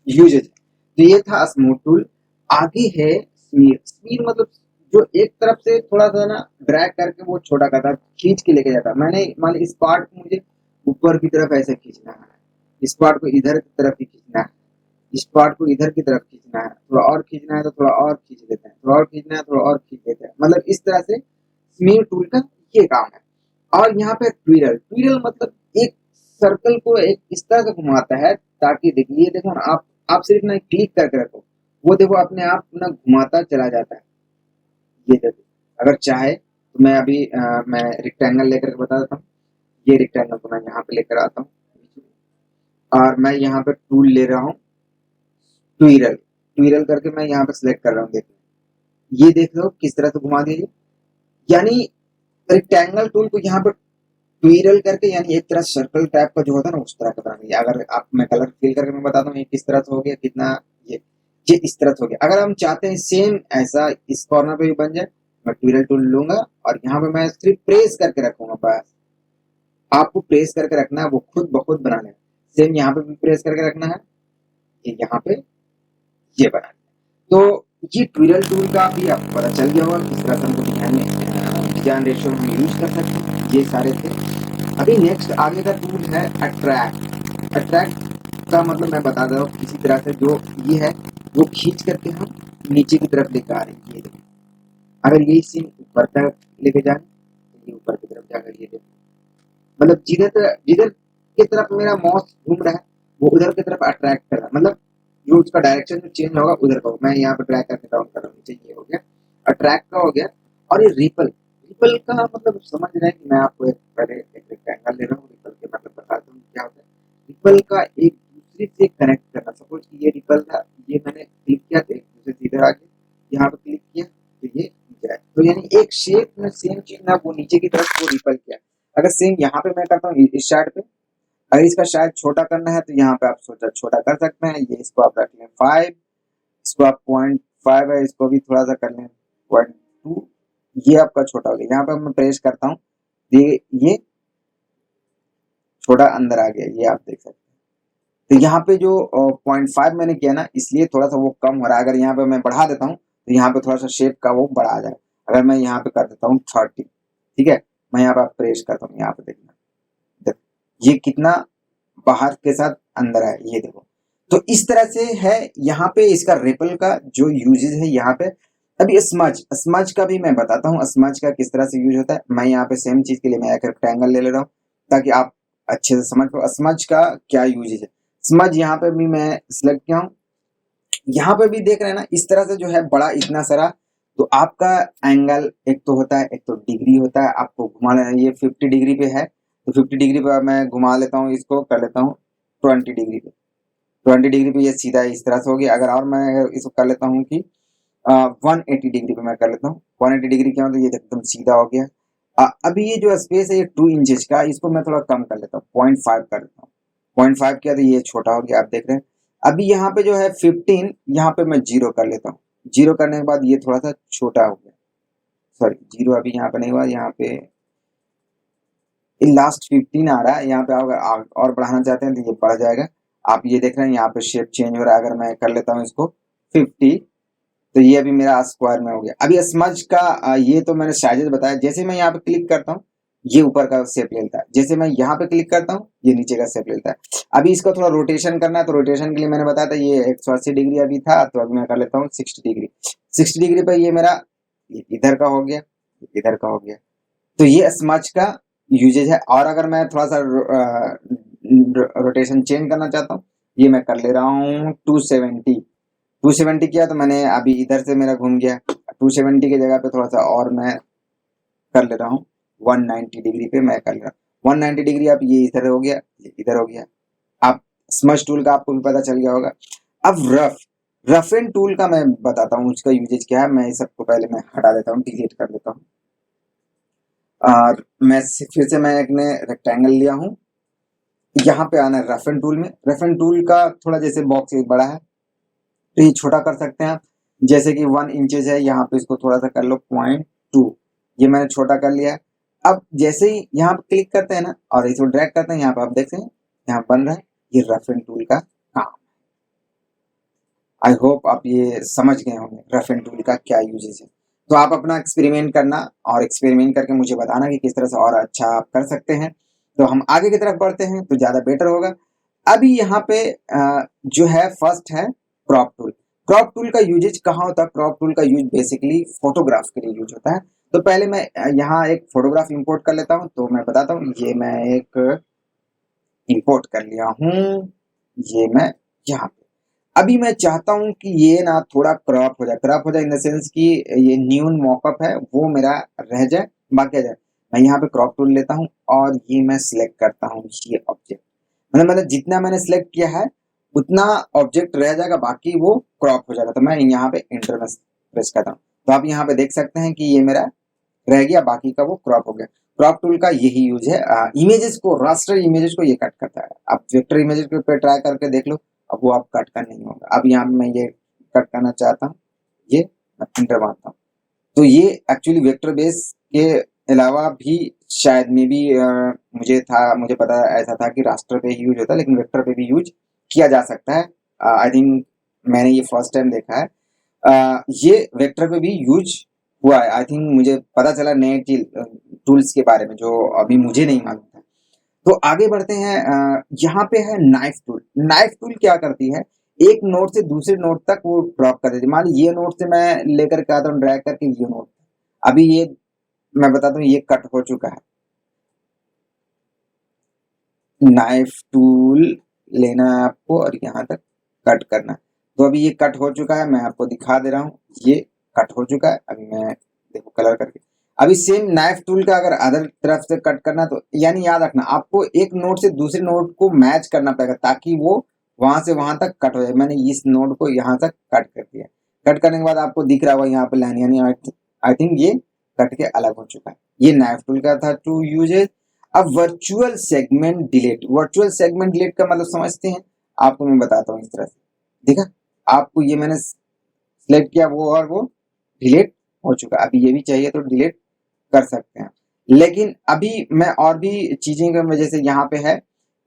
यूज है। तो ये था स्मूथ टूल। आगे है स्मीर। स्मीर मतलब जो एक तरफ से थोड़ा सा ना ड्रैग करके वो छोटा करता है, खींच के लेके जाता है। मैंने मान ली इस पार्ट को मुझे ऊपर की तरफ ऐसे खींचना है, इस पार्ट को इधर की तरफ ही खींचना है, इस पार्ट को इधर की तरफ खींचना है, थोड़ा और खींचना है तो थोड़ा और खींच लेते हैं, थोड़ा और खींचना है थोड़ा और खींच लेते हैं। मतलब इस तरह से स्मीर टूल का ये काम है। और यहाँ पे ट्विरल। ट्विरल मतलब एक सर्कल को एक इस तरह से घुमाता है ताकि देखिए, ये देखो ना आप सिर्फ ना क्लिक करके रखो, वो देखो अपने आप ना घुमाता चला जाता है। ये देखो, अगर चाहे तो मैं अभी मैं रेक्टेंगल लेकर के बता देता हूँ। ये रेक्टेंगल को मैं यहाँ पे लेकर आता हूँ और मैं यहाँ पे टूल ले रहा हूँ ट्विरल। ट्विरल करके मैं यहाँ पे सिलेक्ट कर रहा हूँ। देखो ये देख लो किस तरह से घुमा दीजिए, यानी रेक्टेंगल टूल को यहाँ पे ट्विरल करके, यानी एक तरह सर्कल टाइप का जो होता है ना उस तरह का बना दिया। अगर आप मैं कलर फिल करके मैं बताता हूँ ये किस तरह से हो गया, कितना ये इस तरह से हो गया। अगर हम चाहते हैं सेम ऐसा इस कॉर्नर पे भी बन जाए, मैं ट्विरल टूल लूंगा और यहाँ पे मैं सिर्फ प्रेस करके रखूंगा। बस आपको प्रेस करके रखना है, वो खुद ब खुद बनाना है। सेम यहाँ पे भी प्रेस करके रखना है, ये यहाँ पे ये बनाना है। तो ये ट्विरल टूल का भी आपको पता चल गया होगा किस तरह से हमको डिजाइन रेशियो में यूज कर सकते हैं। ये सारे थे। अभी नेक्स्ट आगे का टूल है अट्रैक्ट। अट्रैक्ट का मतलब मैं बता रहा हूँ, इसी तरह से जो ये है वो खींच करके हम नीचे की तरफ लेकर आ रहे हैं। ये देखो, अगर ये सीन ऊपर तक लेके जाए तो ये ऊपर की तरफ जाकर ये देखो, मतलब जिधर जिधर की तरफ मेरा माउस घूम रहा है वो उधर की तरफ अट्रैक्ट कर रहा है। मतलब जो उसका डायरेक्शन जो चेंज होगा उधर का। मैं यहाँ पे ड्रैग करके डाउन कर रहा हूँ नीचे, ये हो गया अट्रैक्ट का हो गया। और ये रिपल रिपल का मतलब समझ रहे हैं कि मैं आपको पहले एक रेक्टेंगल ले रहा हूँ, रिपल के मतलब बताता हूँ क्या होता है। रिपल का एक दूसरे से कनेक्ट करना, सपोज कि ये रिपल था, ये मैंने क्लिक किया तो एक दूसरे से इधर आ गया, यहाँ पे क्लिक किया तो ये नीचे आया, तो यानी एक शेप में सेम चीज ना वो नीचे की तरफ वो रिपल किया। अगर सेम यहाँ पे मैं करता हूँ इस साइड पे, अगर इसका शायद छोटा करना है तो यहाँ पे आप सोचा छोटा कर सकते हैं, ये इसको आप रख लें 5, इसको आप 0.5 है, इसको भी थोड़ा सा कर लें 0.2, ये आपका छोटा हो गया। यहाँ पे मैं प्रेस करता हूँ, ये छोटा अंदर आ गया, ये आप देख सकते हैं। तो यहाँ पे जो 0.5 मैंने किया ना, इसलिए थोड़ा सा वो कम हो रहा है। अगर यहाँ पे मैं बढ़ा देता हूँ तो यहाँ पे थोड़ा सा शेप का वो बढ़ा आ जाए। अगर मैं यहाँ पे कर देता हूँ 30, ठीक है, मैं यहाँ पे प्रेस करता हूँ, यहाँ पे देखना, ये कितना बाहर के साथ अंदर है, ये देखो। तो इस तरह से है यहाँ पे इसका रिपल का जो यूजेज है यहाँ पे। अभी स्मज, स्मज का भी मैं बताता हूँ, स्मज का किस तरह से यूज होता है। मैं यहाँ पे सेम चीज के लिए मैं एक रेक्टेंगल ले रहा हूँ ताकि आप अच्छे से समझ पाओ स्मज का क्या यूजेज है। स्मज यहाँ पे भी मैं सिलेक्ट किया हूँ, यहाँ पे भी देख रहे हैं ना, इस तरह से जो है बड़ा इतना सारा। तो आपका एंगल एक तो होता है, एक तो डिग्री होता है, आपको घुमा लेना। ये 50 डिग्री पे है तो 50 डिग्री पे मैं घुमा लेता हूँ, इसको कर लेता हूँ 20 डिग्री पे। 20 डिग्री पे ये सीधा इस तरह से हो गया। अगर और मैं इसको कर लेता हूँ कि 180 डिग्री पे मैं कर लेता हूँ, 180 डिग्री क्या मतलब ये एकदम सीधा हो गया। अभी ये जो स्पेस है ये 2 इंचेस का, इसको मैं थोड़ा कम कर लेता हूँ, 0.5 कर लेता हूँ। 0.5 किया तो ये छोटा हो गया, आप देख रहे हैं। अभी यहाँ पे जो है 15, यहाँ पे मैं 0 कर लेता हूँ। 0 करने के बाद ये थोड़ा सा छोटा हो गया, सॉरी 0 अभी यहाँ पे नहीं हुआ, यहाँ पे लास्ट 15 आ रहा है। यहाँ पे अगर और बढ़ाना चाहते हैं तो ये बढ़ जाएगा। आप ये देख रहे हैं यहाँ पे शेप चेंज हो रहा है। अगर मैं कर लेता हूँ इसको 50, तो ये अभी मेरा स्क्वायर में हो गया। अभी स्मज का ये तो मैंने साइजेस बताया। जैसे मैं यहाँ पे क्लिक करता हूँ ये ऊपर का शेप लेता है, जैसे मैं यहाँ पे क्लिक करता हूँ ये नीचे का शेप लेता है। अभी इसका थोड़ा रोटेशन करना है, तो रोटेशन के लिए मैंने बताया था ये 180 डिग्री अभी था, तो अभी मैं कर लेता हूँ 60 डिग्री। 60 डिग्री पर ये मेरा इधर का हो गया, इधर का हो गया। तो ये स्मज का यूजेज है। और अगर मैं थोड़ा सा रोटेशन चेंज करना चाहता हूँ, ये मैं कर ले रहा हूँ 270। 270 किया तो मैंने अभी इधर से मेरा घूम गया। 270 की जगह पे थोड़ा सा और मैं कर ले रहा हूँ 190 डिग्री पे मैं कर ले रहा हूँ 190 डिग्री। अब ये इधर हो गया, ये इधर हो गया। आप स्मज टूल का आपको भी पता चल गया होगा। अब रफ एंड टूल का मैं बताता हूँ, उसका यूजेज क्या है। मैं इस सबको पहले मैं हटा देता हूँ, डिलीट कर देता हूँ। और मैं फिर से मैं एक ने रेक्टेंगल लिया हूँ, यहाँ पे आना है रफ एंड टूल में। रफ एंड टूल का थोड़ा जैसे बॉक्स एक बड़ा है तो ये छोटा कर सकते हैं आप। जैसे कि 1 इंचेज है, यहाँ पे इसको थोड़ा सा कर लो 0.2, ये मैंने छोटा कर लिया है। अब जैसे ही यहाँ पे क्लिक करते हैं ना और इसको ड्रैग करते हैं, यहाँ पे आप देखते हैं यहाँ बन रहा है, ये रफ एंड टूल का काम। आई होप आप ये समझ गए होंगे रफ एंड टूल का क्या यूजेज है। तो आप अपना एक्सपेरिमेंट करना और एक्सपेरिमेंट करके मुझे बताना कि किस तरह से और अच्छा आप कर सकते हैं। तो हम आगे की तरफ बढ़ते हैं तो ज्यादा बेटर होगा। अभी यहाँ पे जो है फर्स्ट है क्रॉप टूल। क्रॉप टूल का यूजेज कहाँ होता है? क्रॉप टूल का यूज बेसिकली फोटोग्राफ के लिए यूज होता है। तो पहले मैं यहाँ एक फोटोग्राफ इंपोर्ट कर लेता हूँ। तो मैं बताता हूँ, ये मैं एक इंपोर्ट कर लिया हूँ, ये मैं यहाँ पे। अभी मैं चाहता हूँ कि ये ना थोड़ा क्रॉप हो जाए, क्रॉप हो जाए इन द सेंस कि ये न्यून मॉकअप है वो मेरा रह जाए, बाकी आ जाए। मैं यहाँ पे क्रॉप टूल लेता हूँ और ये मैं सिलेक्ट करता हूँ ये ऑब्जेक्ट। मतलब जितना मैंने सिलेक्ट किया है उतना ऑब्जेक्ट रह जाएगा, बाकी वो क्रॉप हो जाएगा। तो मैं यहाँ पे इंटर में प्रेस करता हूँ, तो आप यहाँ पे देख सकते हैं कि ये मेरा रह गया, बाकी का वो क्रॉप हो गया। क्रॉप टूल का यही यूज है। इमेजेस को, रास्टर इमेजेस को ये कट करता है। आप वेक्टर इमेजेस पे ट्राई करके देख लो, अब वो आप कट कर नहीं होगा। अब यहाँ मैं ये कट करना चाहता हूँ, ये मैं इंटर मारता हूँ, तो ये एक्चुअली वेक्टर बेस के अलावा भी शायद में भी मुझे पता ऐसा था कि रास्टर पे ही यूज होता है, लेकिन वेक्टर पे भी यूज किया जा सकता है। आई थिंक मैंने ये फर्स्ट टाइम देखा है। ये वेक्टर पे भी यूज हुआ है। आई थिंक मुझे पता चला नए टूल्स के बारे में जो अभी मुझे नहीं मालूम था। तो आगे बढ़ते हैं। यहाँ पे है नाइफ टूल। नाइफ टूल क्या करती है, एक नोड से दूसरे नोड तक वो ड्रॉप कर देती है। मान ली ये नोड से मैं लेकर के आता हूँ ड्रैग करके ये नोड, अभी ये मैं बताता हूँ ये कट हो चुका है। नाइफ टूल लेना है आपको और यहाँ तक कट करना है। तो अभी ये कट हो चुका है, मैं आपको दिखा दे रहा हूँ, ये कट हो चुका है। अभी मैं देखो कलर करके, अभी सेम नाइफ टूल का अगर अदर तरफ से कट करना तो यानी याद रखना आपको एक नोड से दूसरे नोड को मैच करना पड़ेगा ताकि वो वहां से वहां तक कट हो जाए। मैंने इस नोड को यहाँ तक कट कर दिया। कट करने के बाद आपको दिख रहा होगा यहाँ पे लाइन, यानी आई थिंक ये कट के अलग हो चुका है। ये नाइफ टूल का था टू यूजेज। अब virtual segment delete. Virtual segment delete का मतलब समझते हैं? आपको मैं बताता हूँ इस तरह से। देखा, आपको ये मैंने सिलेक्ट किया वो और वो डिलीट हो चुका। अभी ये भी चाहिए तो डिलीट कर सकते हैं। लेकिन अभी मैं और भी चीजें की वजह से यहाँ पे है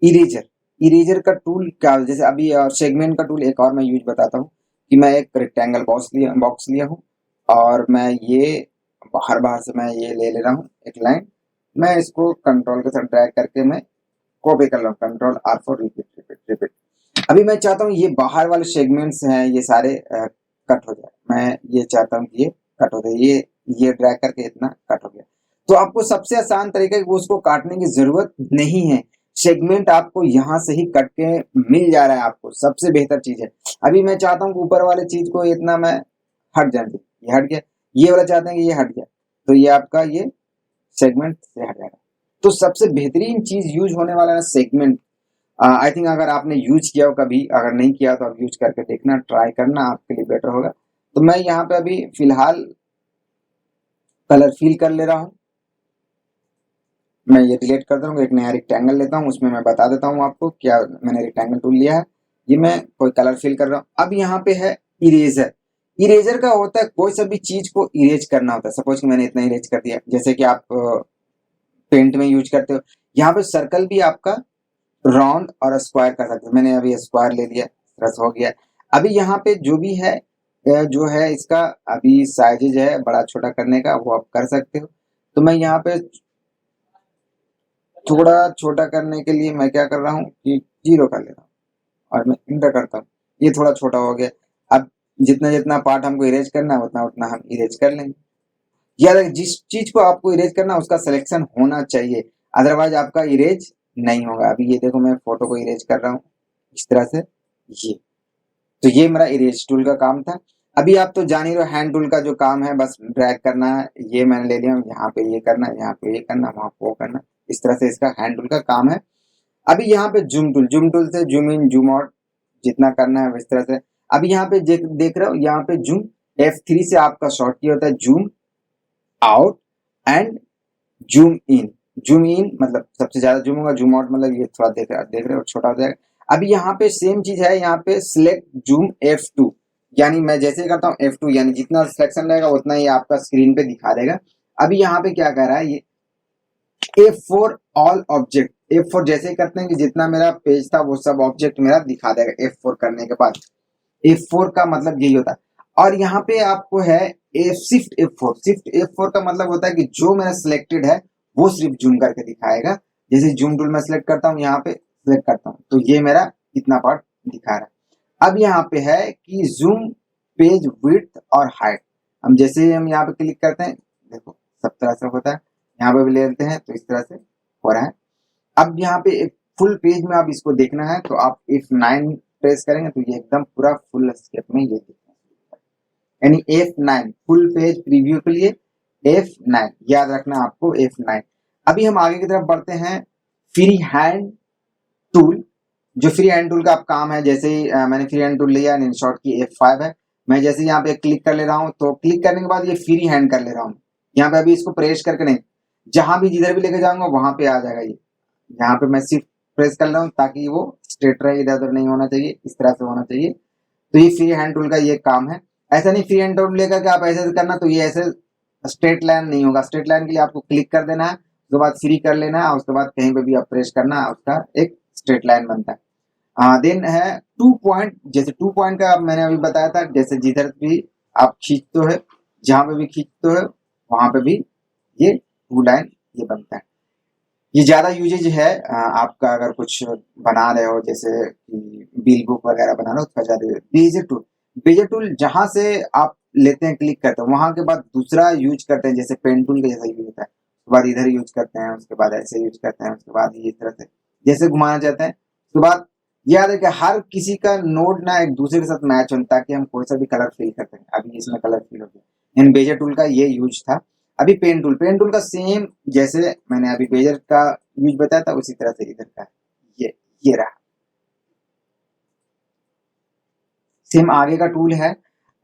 इरेजर। इरेजर का टूल क्या, जैसे अभी सेगमेंट का टूल एक और मैं यूज बताता हूँ कि मैं एक रेक्टेंगल बॉक्स लिया हूँ और मैं ये बाहर बाहर से मैं ये ले रहा हूँ एक लाइन। मैं इसको कंट्रोल के साथ ड्रैग करके मैं कॉपी कर रहा हूँ, control R for repeat repeat repeat. अभी मैं चाहता हूँ ये बाहर वाले सेगमेंट्स हैं ये सारे कट हो जाए। मैं ये चाहता हूँ कि ये कट हो जाए, ये ड्रैग करके इतना कट हो गया। तो आपको सबसे आसान तरीका है वो उसको काटने की जरूरत नहीं है। सेगमेंट आपको यहाँ से ही कट के मिल जा रहा है, आपको सबसे बेहतर चीज है। अभी मैं चाहता हूँ कि ऊपर वाले चीज को इतना मैं हट जाए, ये हट गया। ये वाला चाहते हैं कि ये हट गया, तो ये आपका ये सेगमेंट से हट जाएगा। तो सबसे बेहतरीन चीज यूज होने वाला है सेगमेंट। आई थिंक अगर आपने यूज किया हो कभी, अगर नहीं किया तो आप यूज करके देखना, ट्राई करना, आपके लिए बेटर होगा। तो मैं यहाँ पे अभी फिलहाल कलर फिल कर ले रहा हूँ। मैं ये डिलीट कर दूंगा, एक नया रेक्टेंगल लेता हूँ, उसमें मैं बता देता हूँ आपको क्या मैंने रेक्टेंगल टूल लिया है। ये मैं कोई कलर फिल कर रहा हूँ। अब यहाँ पे है इरेजर। इरेजर का होता है कोई सा भी चीज को इरेज करना होता है। सपोज कि मैंने इतना इरेज कर दिया, जैसे कि आप पेंट में यूज करते हो। यहाँ पे सर्कल भी आपका राउंड और स्क्वायर कर सकते हो। मैंने अभी स्क्वायर ले लिया, रस हो गया। अभी यहाँ पे जो भी है जो है इसका अभी साइजेज है बड़ा छोटा करने का, वो आप कर सकते हो। तो मैं यहाँ पे थोड़ा छोटा करने के लिए मैं क्या कर रहा हूँ कि 0 कर ले रहा हूँ और मैं इंटर करता हूँ। ये थोड़ा छोटा हो गया। अब जितना जितना पार्ट हमको इरेज करना है उतना उतना हम इरेज कर लेंगे। याद रखें जिस चीज को आपको इरेज करना है उसका सिलेक्शन होना चाहिए, अदरवाइज आपका इरेज नहीं होगा। अभी ये देखो मैं फोटो को इरेज कर रहा हूँ इस तरह से। ये तो ये मेरा इरेज टूल का काम था। अभी आप तो जान ही रहे हो हैंड टूल का जो काम है, बस ड्रैग करना है। ये मैंने ले लिया, यहाँ पे ये करना, यहाँ पे ये करना, वहां पे वो करना। इस तरह से इसका हैंड टूल का काम है। अभी यहाँ पे जूम टूल से जूम इन जूम आउट जितना करना है इस तरह से। अभी यहाँ पे देख रहे हो, यहाँ पे जूम F3 से आपका शॉर्ट की होता है zoom out and zoom in. Zoom in मतलब सबसे ज्यादा जूम होगा, जूम आउट मतलब ये थोड़ा देख रहे हो छोटा हो जाएगा। अभी यहाँ पे सेम चीज है, यहाँ पे सिलेक्ट जूम F2, यानी मैं जैसे ही करता हूँ F2 यानी जितना सिलेक्शन रहेगा उतना ही आपका स्क्रीन पे दिखा देगा। अभी यहाँ पे क्या कर रहा है ये F4 ऑल ऑब्जेक्ट। F4 जैसे ही करते हैं कि जितना मेरा पेज था वो सब ऑब्जेक्ट मेरा दिखा देगा F4 करने के बाद। F4 का मतलब यही होता है। और यहाँ पे आपको है शिफ्ट F4। शिफ्ट F4 का मतलब होता है कि जो मेरा सिलेक्टेड है वो सिर्फ जूम करके दिखाएगा। जैसे जूम टूल में सिलेक्ट करता हूँ, यहाँ पे सिलेक्ट करता हूँ तो ये मेरा इतना पार्ट दिखा रहा है। अब यहाँ पे है कि जूम पेज विड्थ और हाइट। हम जैसे ही हम यहाँ पे क्लिक करते हैं देखो सब तरह से होता है। यहाँ पे भी ले लेते हैं तो इस तरह से हो रहा है। अब यहाँ पे एक फुल पेज में आप इसको देखना है तो आप F9 प्रेस करेंगे तो ये एकदम पूरा फुल स्केप में ये दिखेगा, यानी F9 फुल पेज प्रीव्यू के लिए F9 याद रखना आपको F9। अभी हम आगे की तरफ बढ़ते हैं फ्री हैंड टूल। जो फ्री हैंड टूल का आप काम है, जैसे ही मैंने फ्री हैंड टूल लिया, शॉर्ट की F5 है। मैं जैसे यहाँ पे क्लिक कर ले रहा हूँ तो क्लिक करने के बाद ये फ्री हैंड कर ले रहा हूँ। यहाँ पे अभी इसको प्रेस करके नहीं, जहां भी जिधर भी लेके जाऊंगा वहां पे आ जाएगा ये। यहाँ पे मैं सिर्फ प्रेस कर रहा हूँ ताकि वो स्ट्रेट रहे, इधर उधर नहीं होना चाहिए, इस तरह से होना चाहिए। तो ये फ्री हैंड टूल का ये काम है। ऐसा नहीं फ्री हैंड टूल लेकर के आप ऐसे करना तो ये ऐसे स्ट्रेट लाइन नहीं होगा। स्ट्रेट लाइन के लिए आपको क्लिक कर देना है, उसके बाद फ्री कर लेना है, उसके बाद कहीं पे भी आप प्रेस करना है, उसका एक स्ट्रेट लाइन बनता है। देन है 2 पॉइंट। जैसे 2 पॉइंट का मैंने अभी बताया था, जैसे जिधर भी आप खींचते हो, जहां पे भी खींचते हो वहां पे भी ये 2 लाइन ये बनता है। ये ज्यादा यूजेज है आपका अगर कुछ बना रहे हो, जैसे बिल बुक वगैरह बना रहे हो उसका ज्यादा। बेजर टूल, बेजर टूल जहां से आप लेते हैं क्लिक करते हैं वहां के बाद दूसरा यूज करते हैं, जैसे पेन टूल का जैसा यूज होता है, उसके बाद इधर यूज करते हैं, उसके बाद ऐसे यूज करते हैं, उसके बाद इस तरह से जैसे घुमाना चाहते हैं। उसके बाद याद है कि हर किसी का नोड ना एक दूसरे के साथ मैच हो ताकि हम कोई सा भी कलर फिल करते हैं। अभी इसमें कलर फिल हो गया, इन बेजर टूल का ये यूज था। अभी पेन टूल का सेम जैसे मैंने अभी बेजर का यूज बताया था उसी तरह से इधर का है। ये रहा सेम आगे का टूल है।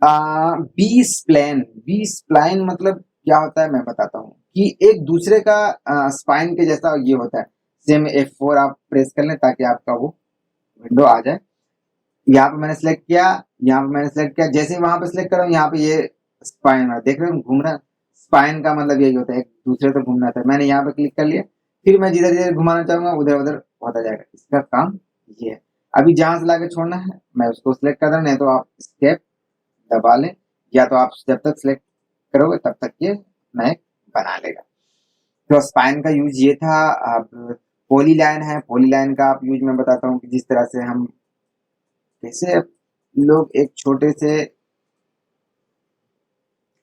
B spline. बी स्प्लाइन मतलब क्या होता है मैं बताता हूँ कि एक दूसरे का स्पाइन के जैसा ये होता है। सेम F4 आप प्रेस कर लें ताकि आपका वो विंडो आ जाए। यहाँ पे मैंने सेलेक्ट किया, यहाँ पे मैंने सेलेक्ट किया, जैसे वहां पे सेलेक्ट करो यहाँ पे ये स्पाइन देख रहे हो घूम रहा है। स्पाइन का मतलब यही होता है एक दूसरे से घूमना था। मैंने यहाँ पे क्लिक कर लिया, फिर मैं जिधर जिधर घुमाना चाहूंगा उधर उधर होता जाएगा। इसका काम ये है। अभी जहां से लाके छोड़ना है मैं उसको सिलेक्ट कर दूं, नहीं तो आप स्केप दबा लें, या तो आप जब तक सिलेक्ट करोगे तब तक ये नए बना लेगा। तो स्पाइन का यूज ये था। अब पॉली लाइन है, पॉली लाइन का आप यूज मैं बताता हूँ कि जिस तरह से हम जैसे लोग एक छोटे से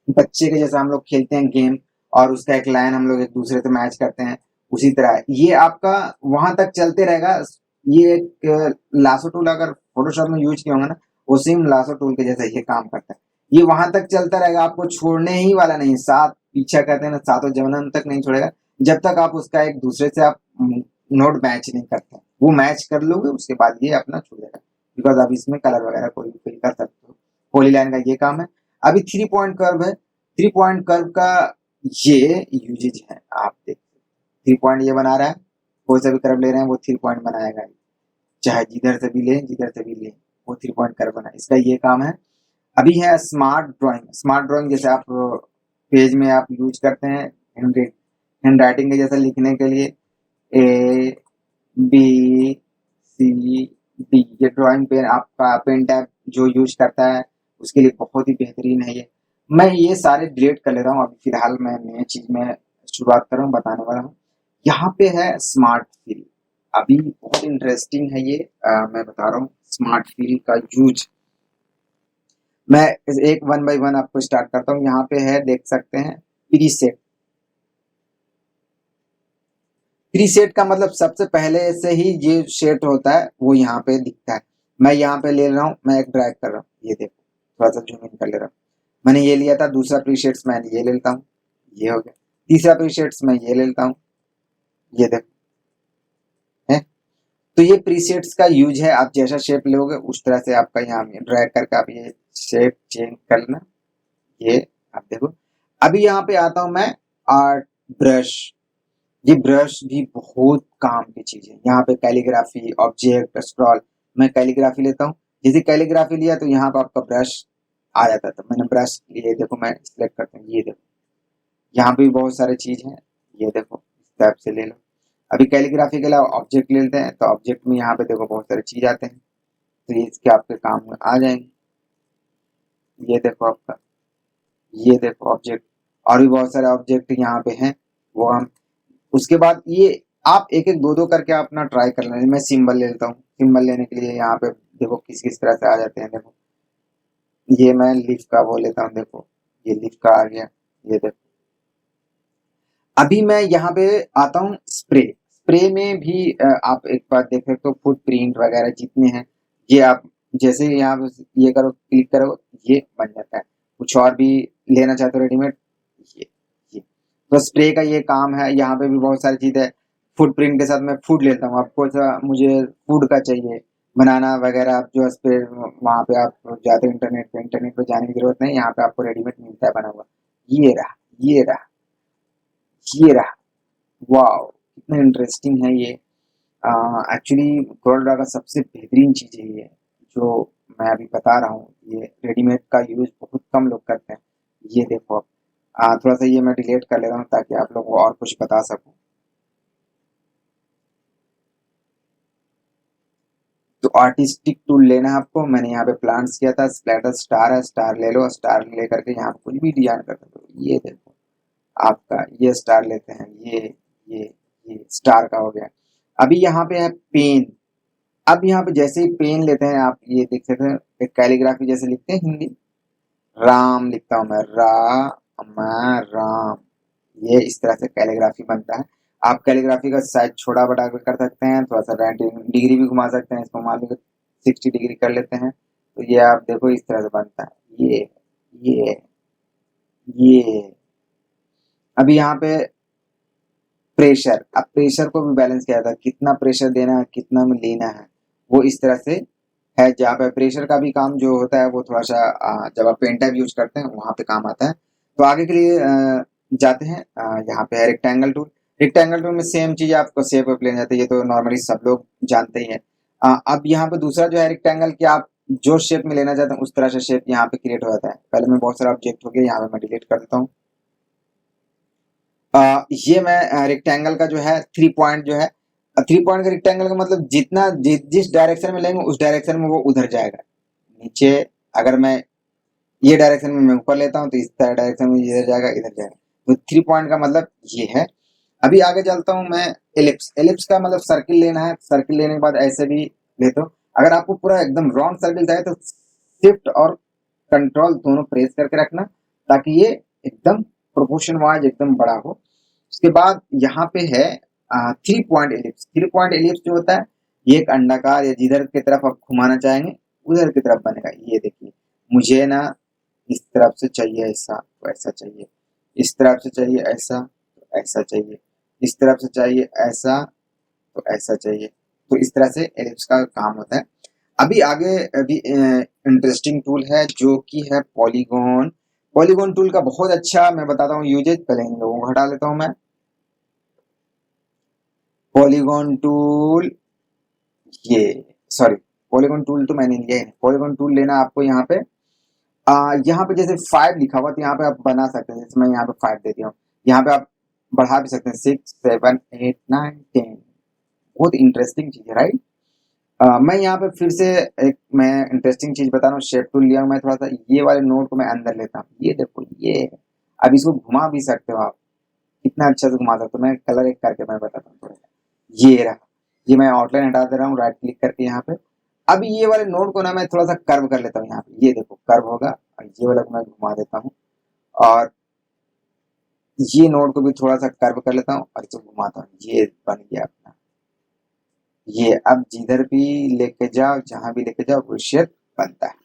बच्चे के जैसा हम लोग खेलते हैं गेम, और उसका एक लाइन हम लोग एक दूसरे से मैच करते हैं, उसी तरह ये आपका वहां तक चलते रहेगा। ये एक लासो टूल अगर फोटोशॉप में यूज किया होगा ना, वो सेम लासो टूल के जैसा ये काम करता है। ये वहां तक चलता रहेगा, आपको छोड़ने ही वाला नहीं। साथ पीछा कहते हैं ना, सातों जन्म तक नहीं छोड़ेगा जब तक आप उसका एक दूसरे से आप नोट मैच नहीं करते। वो मैच कर लोगे उसके बाद ये अपना छूट जाएगा, बिकॉज आप इसमें कलर वगैरह कोई भी फिल कर सकते हो। पॉलीलाइन का ये काम है। अभी 3 पॉइंट कर्व है। 3 पॉइंट कर्व का ये यूजेज है। आप देख 3 पॉइंट ये बना रहा है, कोई सा भी कर्व ले रहे हैं वो 3 पॉइंट बनाएगा, चाहे जिधर से भी ले जिधर से भी ले वो 3 पॉइंट कर्व बना, इसका ये काम है। अभी है स्मार्ट ड्राइंग। स्मार्ट ड्राइंग जैसे आप पेज में आप यूज करते हैं हैंड राइटिंग के जैसा लिखने के लिए, ए बी सी डी, ये ड्राइंग पेन आपका पेन टैब जो यूज करता है उसके लिए बहुत ही बेहतरीन है ये। मैं ये सारे डिलीट कर ले रहा हूँ अभी फिलहाल। मैं नई चीज में शुरुआत कर रहा हूँ, बताने वाला हूँ। यहाँ पे है स्मार्ट फील। अभी बहुत इंटरेस्टिंग है ये। मैं बता रहा हूँ स्मार्ट फील का यूज। मैं एक वन बाय वन आपको स्टार्ट करता हूँ। यहाँ पे है देख सकते हैं प्रीसेट। प्रीसेट का मतलब सबसे पहले से ही ये सेट होता है वो यहाँ पे दिखता है। मैं यहाँ पे ले रहा हूँ, मैं एक ड्रैग कर रहा हूँ, ये देखो थोड़ा सा जूम इन कर ले रहा हूँ। मैंने ये लिया था। दूसरा प्रीसेट्स मैं ये ले लेता हूँ, ये हो गया। तीसरा प्रीसेट्स मैं ये ले लेता हूँ, ये देखो है। तो ये प्रीसेट्स का यूज है। आप जैसा शेप लोगे उस तरह से आपका यहाँ ड्रैग करके आप ये शेप चेंज करना। ये आप देखो। अभी यहाँ पे आता हूँ मैं आर्ट ब्रश। ये ब्रश भी बहुत काम की चीज है। यहाँ पे कैलीग्राफी ऑब्जेक्ट स्क्रॉल, मैं कैलीग्राफी लेता हूँ। जैसे कैलीग्राफी लिया तो यहाँ पे आपका ब्रश आ जाता था। मैंने ब्रश लिए, देखो मैं सिलेक्ट करता हूँ, ये देखो यहाँ पे भी बहुत सारे चीज हैं, ये देखो इस टाइप से ले लो। अभी कैलीग्राफी के अलावा ऑब्जेक्ट ले लेते हैं, तो ऑब्जेक्ट में यहाँ पे देखो बहुत सारे चीज आते हैं, तो ये इसके आपके काम में आ जाएंगे। ये देखो आपका, ये देखो ऑब्जेक्ट, और भी बहुत सारे ऑब्जेक्ट यहाँ पे हैं वो हम उसके बाद ये आप एक एक दो दो करके अपना ट्राई कर लेना। मैं सिंबल ले लेता हूँ। सिंबल लेने के लिए यहाँ पे देखो किस किस तरह से आ जाते हैं। देखो ये मैं लीफ का वो लेता हूँ, देखो ये लीफ का आ गया, ये देखो। अभी मैं यहाँ पे आता हूँ स्प्रे। स्प्रे में भी आप एक बार देख सकते हो फुट प्रिंट वगैरह जितने हैं, ये आप जैसे यहाँ पे ये करो क्लिक करो ये बन जाता है। कुछ और भी लेना चाहते हो रेडीमेड, ये तो स्प्रे का ये काम है। यहाँ पे भी बहुत सारी चीज है। फूड प्रिंट के साथ मैं फूड लेता हूँ। आपको मुझे फूड का चाहिए बनाना वगैरह, आप जो स्प्रे वहाँ पे आप जाते हो इंटरनेट पे जाने की जरूरत नहीं, यहाँ पे आपको रेडीमेड मिलता है बना हुआ। ये रहा, ये रहा, ये रहा। वाओ कितना इंटरेस्टिंग है ये। एक्चुअली कोरोडा का सबसे बेहतरीन चीज है ये, जो मैं अभी बता रहा हूँ। ये रेडीमेड का यूज बहुत कम लोग करते हैं। ये देखो थोड़ा सा ये मैं डिलीट कर ले रहा हूँ ताकि आप लोग को और कुछ बता सकूं। तो आर्टिस्टिक टूल लेना है आपको। मैंने यहाँ पे प्लांट्स किया था, स्प्लैटर स्टार है, स्टार ले लो। स्टार ले करके यहाँ पे कुछ भी डिजाइन कर सकते हो। ये देखो आपका ये स्टार लेते हैं, ये ये स्टार का हो गया। अभी यहाँ पे है पेन। अब यहाँ पे जैसे ही पेन लेते हैं आप ये देख सकते हैं, एक कैलीग्राफी जैसे लिखते हैं हिंदी, राम लिखता हूँ मैं, राम। ये इस तरह से कैलीग्राफी बनता है। आप कैलीग्राफी का साइज छोटा बड़ा भी कर सकते हैं, थोड़ा सा 90 डिग्री भी घुमा सकते हैं। इसको मान लीजिए 60 डिग्री कर लेते हैं, तो ये आप देखो इस तरह से बनता है। ये ये अभी यहाँ पे प्रेशर, अब प्रेशर को भी बैलेंस किया था, कितना प्रेशर देना है, कितना में लेना है, वो इस तरह से है। जहाँ पे प्रेशर का भी काम जो होता है वो थोड़ा सा जब आप पेन टाइप यूज करते हैं वहां पे काम आता है। तो आगे के लिए जाते हैं। यहाँ पे है रेक्टेंगल टूल। रेक्टेंगल टूल में सेम चीज आपको शेप ऑफ लेना जाता है, ये तो नॉर्मली सब लोग जानते ही हैं। अब यहाँ पे दूसरा जो है रेक्टेंगल की आप जो शेप में लेना चाहते हैं उस तरह से शेप यहाँ पे क्रिएट हो जाता है। पहले में बहुत सारा ऑब्जेक्ट हो गया, यहाँ पे मैं डिलीट कर देता हूँ। ये मैं रेक्टेंगल का जो है 3 पॉइंट जो है, 3 पॉइंट का रेक्टेंगल का मतलब जितना जिस डायरेक्शन में लेंगे उस डायरेक्शन में वो उधर जाएगा। नीचे अगर मैं ये डायरेक्शन में मैं ऊपर लेता हूँ तो इस डायरेक्शन में इधर जाएगा, इधर जाएगा। तो 3 पॉइंट का मतलब ये है। अभी आगे चलता हूँ मैं। एलिप्स, एलिप्स का मतलब सर्किल लेना है। सर्किल लेने के बाद ऐसे भी लेते हो। अगर आपको पूरा एकदम राउंड सर्किल चाहिए तो शिफ्ट और कंट्रोल दोनों प्रेस करके रखना, ताकि ये एकदम प्रोपोर्शन वाइज एकदम बड़ा हो। उसके बाद यहाँ पे है 3 पॉइंट एलिप्स। 3 पॉइंट एलिप्स जो होता है ये एक अंडाकार या जिधर की तरफ आप घुमाना चाहेंगे उधर की तरफ बनेगा। ये देखिए, मुझे ना इस तरफ से चाहिए ऐसा तो ऐसा चाहिए, इस तरफ से चाहिए ऐसा तो ऐसा चाहिए, इस तरफ से चाहिए ऐसा तो ऐसा चाहिए। तो इस तरह से एलिप्स का काम होता है। अभी आगे अभी इंटरेस्टिंग टूल है जो कि है पॉलीगॉन। पॉलीगॉन टूल का बहुत अच्छा मैं बताता हूँ यूजेज। पहले इन लोगों को हटा लेता हूँ मैं। पॉलीगॉन टूल, ये सॉरी, पॉलीगॉन टूल तो मैंने लिया है। पॉलीगॉन टूल लेना आपको यहाँ पे यहाँ पे जैसे 5 लिखा हुआ तो यहाँ पे आप बना सकते हैं। जैसे मैं यहाँ पे 5 दे दिया हूँ, यहाँ पे आप बढ़ा भी सकते हैं 6 7 8 9 10। बहुत इंटरेस्टिंग चीज है, राइट। मैं यहाँ पे फिर से एक मैं इंटरेस्टिंग चीज बता रहा हूँ। शेप टूल लिया हूँ मैं, थोड़ा सा ये वाले नोड को मैं अंदर लेता हूँ। ये देखो, ये अब इसको घुमा भी सकते हो आप, कितना अच्छा से घुमा सकते हो। मैं कलर एक करके मैं बताता हूँ थोड़ा सा। ये रहा, ये मैं आउटलाइन हटा दे रहा हूँ राइट क्लिक करके यहाँ पे। अभी ये वाले नोड को ना मैं थोड़ा सा कर्व कर लेता हूँ यहाँ पे। ये देखो कर्व होगा, और ये वाला को मैं घुमा देता हूँ, और ये नोड को भी थोड़ा सा कर्व कर लेता हूँ और इसको घुमाता हूँ। ये बन गया अपना। ये अब जिधर भी लेके जाओ, जहां भी लेके जाओ वो शेप बनता है।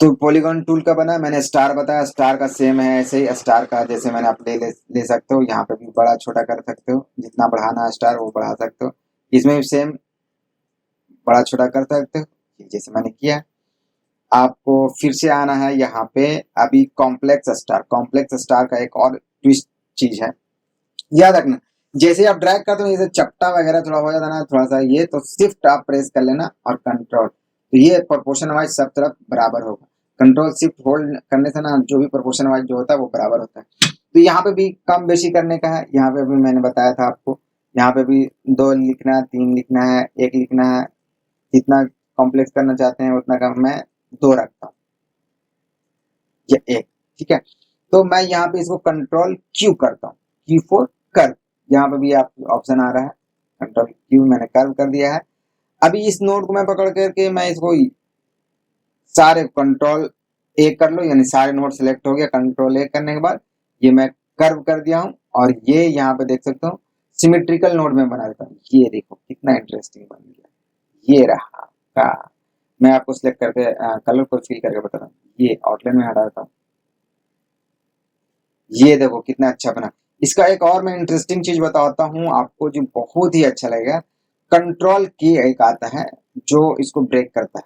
तो पॉलीगॉन टूल का बना, मैंने स्टार बताया। स्टार का सेम है ऐसे ही। स्टार का जैसे मैंने आप ले सकते हो, यहाँ पे भी बड़ा छोटा कर सकते हो, जितना बढ़ाना है स्टार वो बढ़ा सकते हो। इसमें भी सेम बड़ा छोटा कर सकते हो जैसे मैंने किया। आपको फिर से आना है यहाँ पे। अभी कॉम्प्लेक्स स्टार, कॉम्प्लेक्स स्टार का एक और ट्विस्ट चीज है, याद रखना। जैसे आप ड्रैग करते हो जैसे चपटा वगैरह थोड़ा हो जाता है ना, थोड़ा सा ये तो शिफ्ट आप प्रेस कर लेना और कंट्रोल, तो ये प्रोपोर्शन वाइज सब तरफ बराबर होगा। कंट्रोल शिफ्ट होल्ड करने से ना जो भी प्रोपोर्शन वाइज जो होता है वो बराबर होता है। तो यहाँ पे भी कम बेशी करने का है। यहाँ पे भी मैंने बताया था आपको, यहाँ पे भी 2 लिखना है, 3 लिखना है, 1 लिखना है। जितना कॉम्प्लेक्स करना चाहते हैं उतना का मैं 2 रखता हूँ या 1, ठीक है। तो मैं यहाँ पे इसको कंट्रोल क्यू करता हूँ, क्यू फॉर कर्व। यहाँ पे भी आप ऑप्शन आ रहा है, कंट्रोल क्यू मैंने कर्व कर दिया है। अभी इस नोड को मैं पकड़ करके मैं इसको सारे कंट्रोल ए कर लो, यानी सारे नोड सेलेक्ट हो गया। कंट्रोल ए करने के बाद ये मैं कर्व कर दिया हूँ, और ये यहाँ पे देख सकते हो सिमेट्रिकल नोड में बना देता हूँ। ये देखो कितना इंटरेस्टिंग बन गया। ये रहा का, मैं आपको सिलेक्ट करके कलर को फिल करके बता रहा हूँ। ये आउटलाइन में हटा देता हूँ। ये देखो कितना अच्छा बना। इसका एक और मैं इंटरेस्टिंग चीज बताता हूँ आपको जो बहुत ही अच्छा लगेगा। कंट्रोल के एक आता है जो इसको ब्रेक करता है,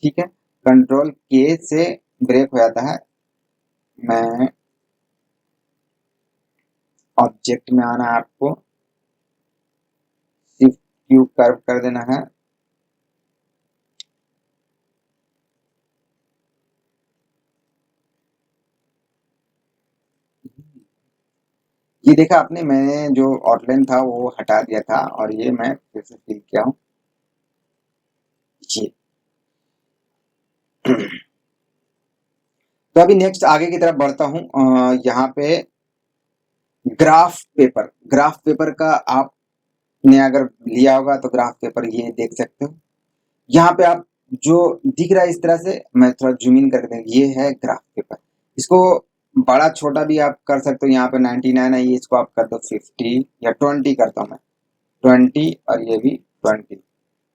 ठीक है। कंट्रोल के से ब्रेक हो जाता है। मैं ऑब्जेक्ट में आना है आपको, शिफ्ट क्यू कर्व कर देना है। ये देखा आपने, मैंने जो आउटलाइन था वो हटा दिया था और ये मैं फिर से फिल किया हूँ। ये तो अभी नेक्स्ट आगे की तरफ बढ़ता हूँ। यहाँ पे ग्राफ पेपर, ग्राफ पेपर का आपने अगर लिया होगा तो ग्राफ पेपर ये देख सकते हो। यहाँ पे आप जो दिख रहा है इस तरह से, मैं थोड़ा जूम इन करके दें, ये है ग्राफ पेपर। इसको बड़ा छोटा भी आप कर सकते हो। यहाँ पे 99 है, ये इसको आप कर दो 50 या 20 करता हूँ मैं, 20, और ये भी 20,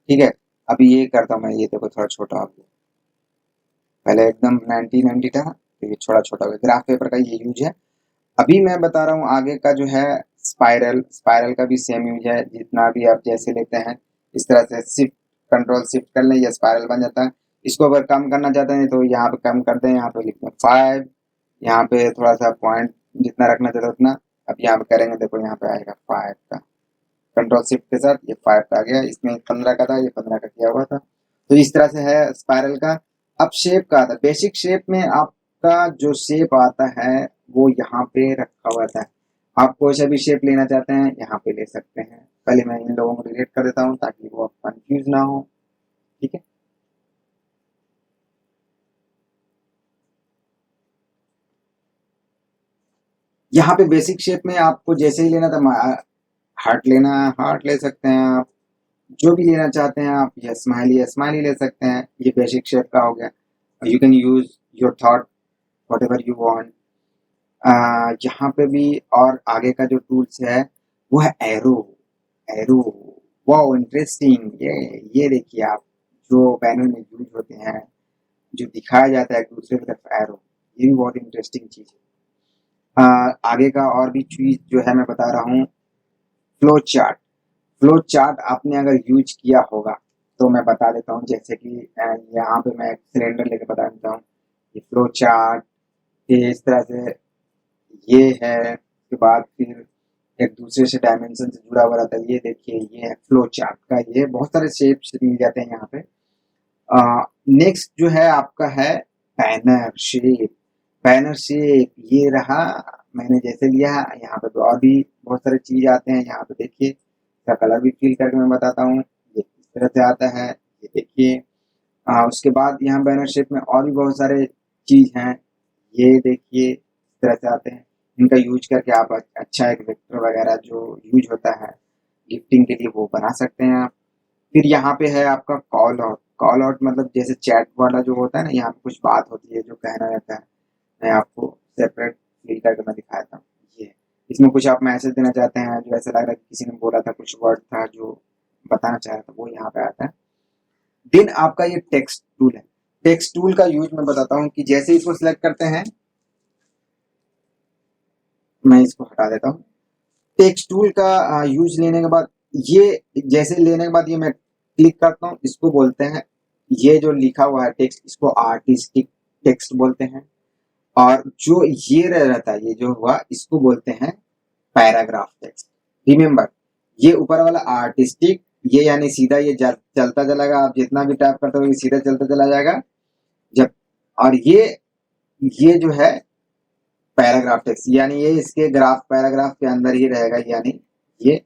ठीक है। अभी ये करता हूँ मैं, ये देखो थोड़ा छोटा हो गया, पहले एकदम 90 90 था, तो ये छोटा छोटा हो गया। ग्राफ पेपर का ये यूज है। अभी मैं बता रहा हूँ आगे का जो है स्पाइरल। स्पाइरल का भी सेम यूज है। जितना भी आप जैसे लेते हैं इस तरह से शिफ्ट कंट्रोल शिफ्ट कर लें, या स्पाइरल बन जाता है। इसको अगर कम करना चाहते हैं तो यहाँ पे कम कर दें, यहाँ पे लिखते हैं 5, यहाँ पे थोड़ा सा पॉइंट जितना रखना चाहते उतना। अब यहाँ पे करेंगे, देखो यहाँ पे आएगा 5 का, कंट्रोल शिफ्ट के साथ ये 5 का आ गया। इसमें 15 का था, ये 15 का किया हुआ था। तो इस तरह से है स्पाइरल का। अब शेप का आता है। बेसिक शेप में आपका जो शेप आता है वो यहाँ पे रखा हुआ था। आप कोई सा भी शेप लेना चाहते हैं यहाँ पे ले सकते हैं। पहले मैं इन लोगों को डिलीट कर देता हूँ ताकि वो कंफ्यूज ना हो। ठीक है, यहाँ पे बेसिक शेप में आपको जैसे ही लेना था, हार्ट लेना है हार्ट ले सकते हैं आप। जो भी लेना चाहते हैं आप, ये स्माइली ले सकते हैं। ये बेसिक शेप का हो गया। You can use your thought what ever you want. यहाँ पे भी और आगे का जो टूल्स है वो है एरो। Arrow, wow interesting. ये देखिए आप, जो बैनर में यूज होते हैं, जो दिखाया जाता है एक दूसरे की तरफ एरो, ये भी बहुत इंटरेस्टिंग चीज है। आगे का और भी चीज जो है मैं बता रहा हूँ, फ्लो चार्ट। फ्लो चार्ट आपने अगर यूज किया होगा तो मैं बता देता हूँ। जैसे कि यहाँ पे मैं एक सिलेंडर लेके बता देता हूँ। ये फ्लो चार्ट इस तरह से ये है। उसके बाद फिर एक दूसरे से डायमेंशन से जुड़ा हुआ रहता है। ये देखिए, ये है फ्लो चार्ट का। ये बहुत सारे शेप्स मिल जाते हैं यहाँ पे। नेक्स्ट जो है आपका है बैनर शेप। बैनर शेप ये रहा, मैंने जैसे लिया है। यहाँ पे तो और भी बहुत सारे चीज आते हैं। यहाँ पे देखिए, इसका कलर भी फिल करके मैं बताता हूँ। ये इस तरह से आता है, ये देखिए। उसके बाद यहाँ बैनर शेप में और भी बहुत सारे चीज हैं। ये देखिए इस तरह से आते हैं। इनका यूज करके आप अच्छा एक वेक्टर वगैरह जो यूज होता है गिफ्टिंग के लिए वो बना सकते हैं आप। फिर यहाँ पे है आपका कॉल आउट। कॉल आउट मतलब जैसे चैट वाला जो होता है ना, यहाँ पे कुछ बात होती है जो कहना रहता है। मैं आपको सेपरेट फिल करके मैं दिखाया था। ये इसमें कुछ आप मैसेज देना चाहते हैं, जो ऐसा लग रहा है कि किसी ने बोला था, कुछ वर्ड था जो बताना चाह रहा था, वो यहाँ पे आता है। देन आपका ये टेक्स्ट टूल है। टेक्स्ट टूल का यूज मैं बताता हूँ कि जैसे इसको सिलेक्ट करते हैं, मैं इसको हटा देता हूँ। टेक्स्ट टूल का यूज लेने के बाद, ये जैसे लेने के बाद ये मैं क्लिक करता हूँ, इसको बोलते हैं, ये जो लिखा हुआ है टेक्स्ट, इसको आर्टिस्टिक टेक्स्ट बोलते हैं। और जो ये रहता है, ये जो हुआ, इसको बोलते हैं पैराग्राफ टेक्स्ट। रिमेंबर, ये ऊपर वाला आर्टिस्टिक, ये यानी सीधा ये चलता चलेगा। आप जितना भी टाइप करते हो ये सीधा चलता चला जाएगा। जब और ये जो है पैराग्राफ टेक्स्ट, यानी ये इसके ग्राफ पैराग्राफ के अंदर ही रहेगा। यानी ये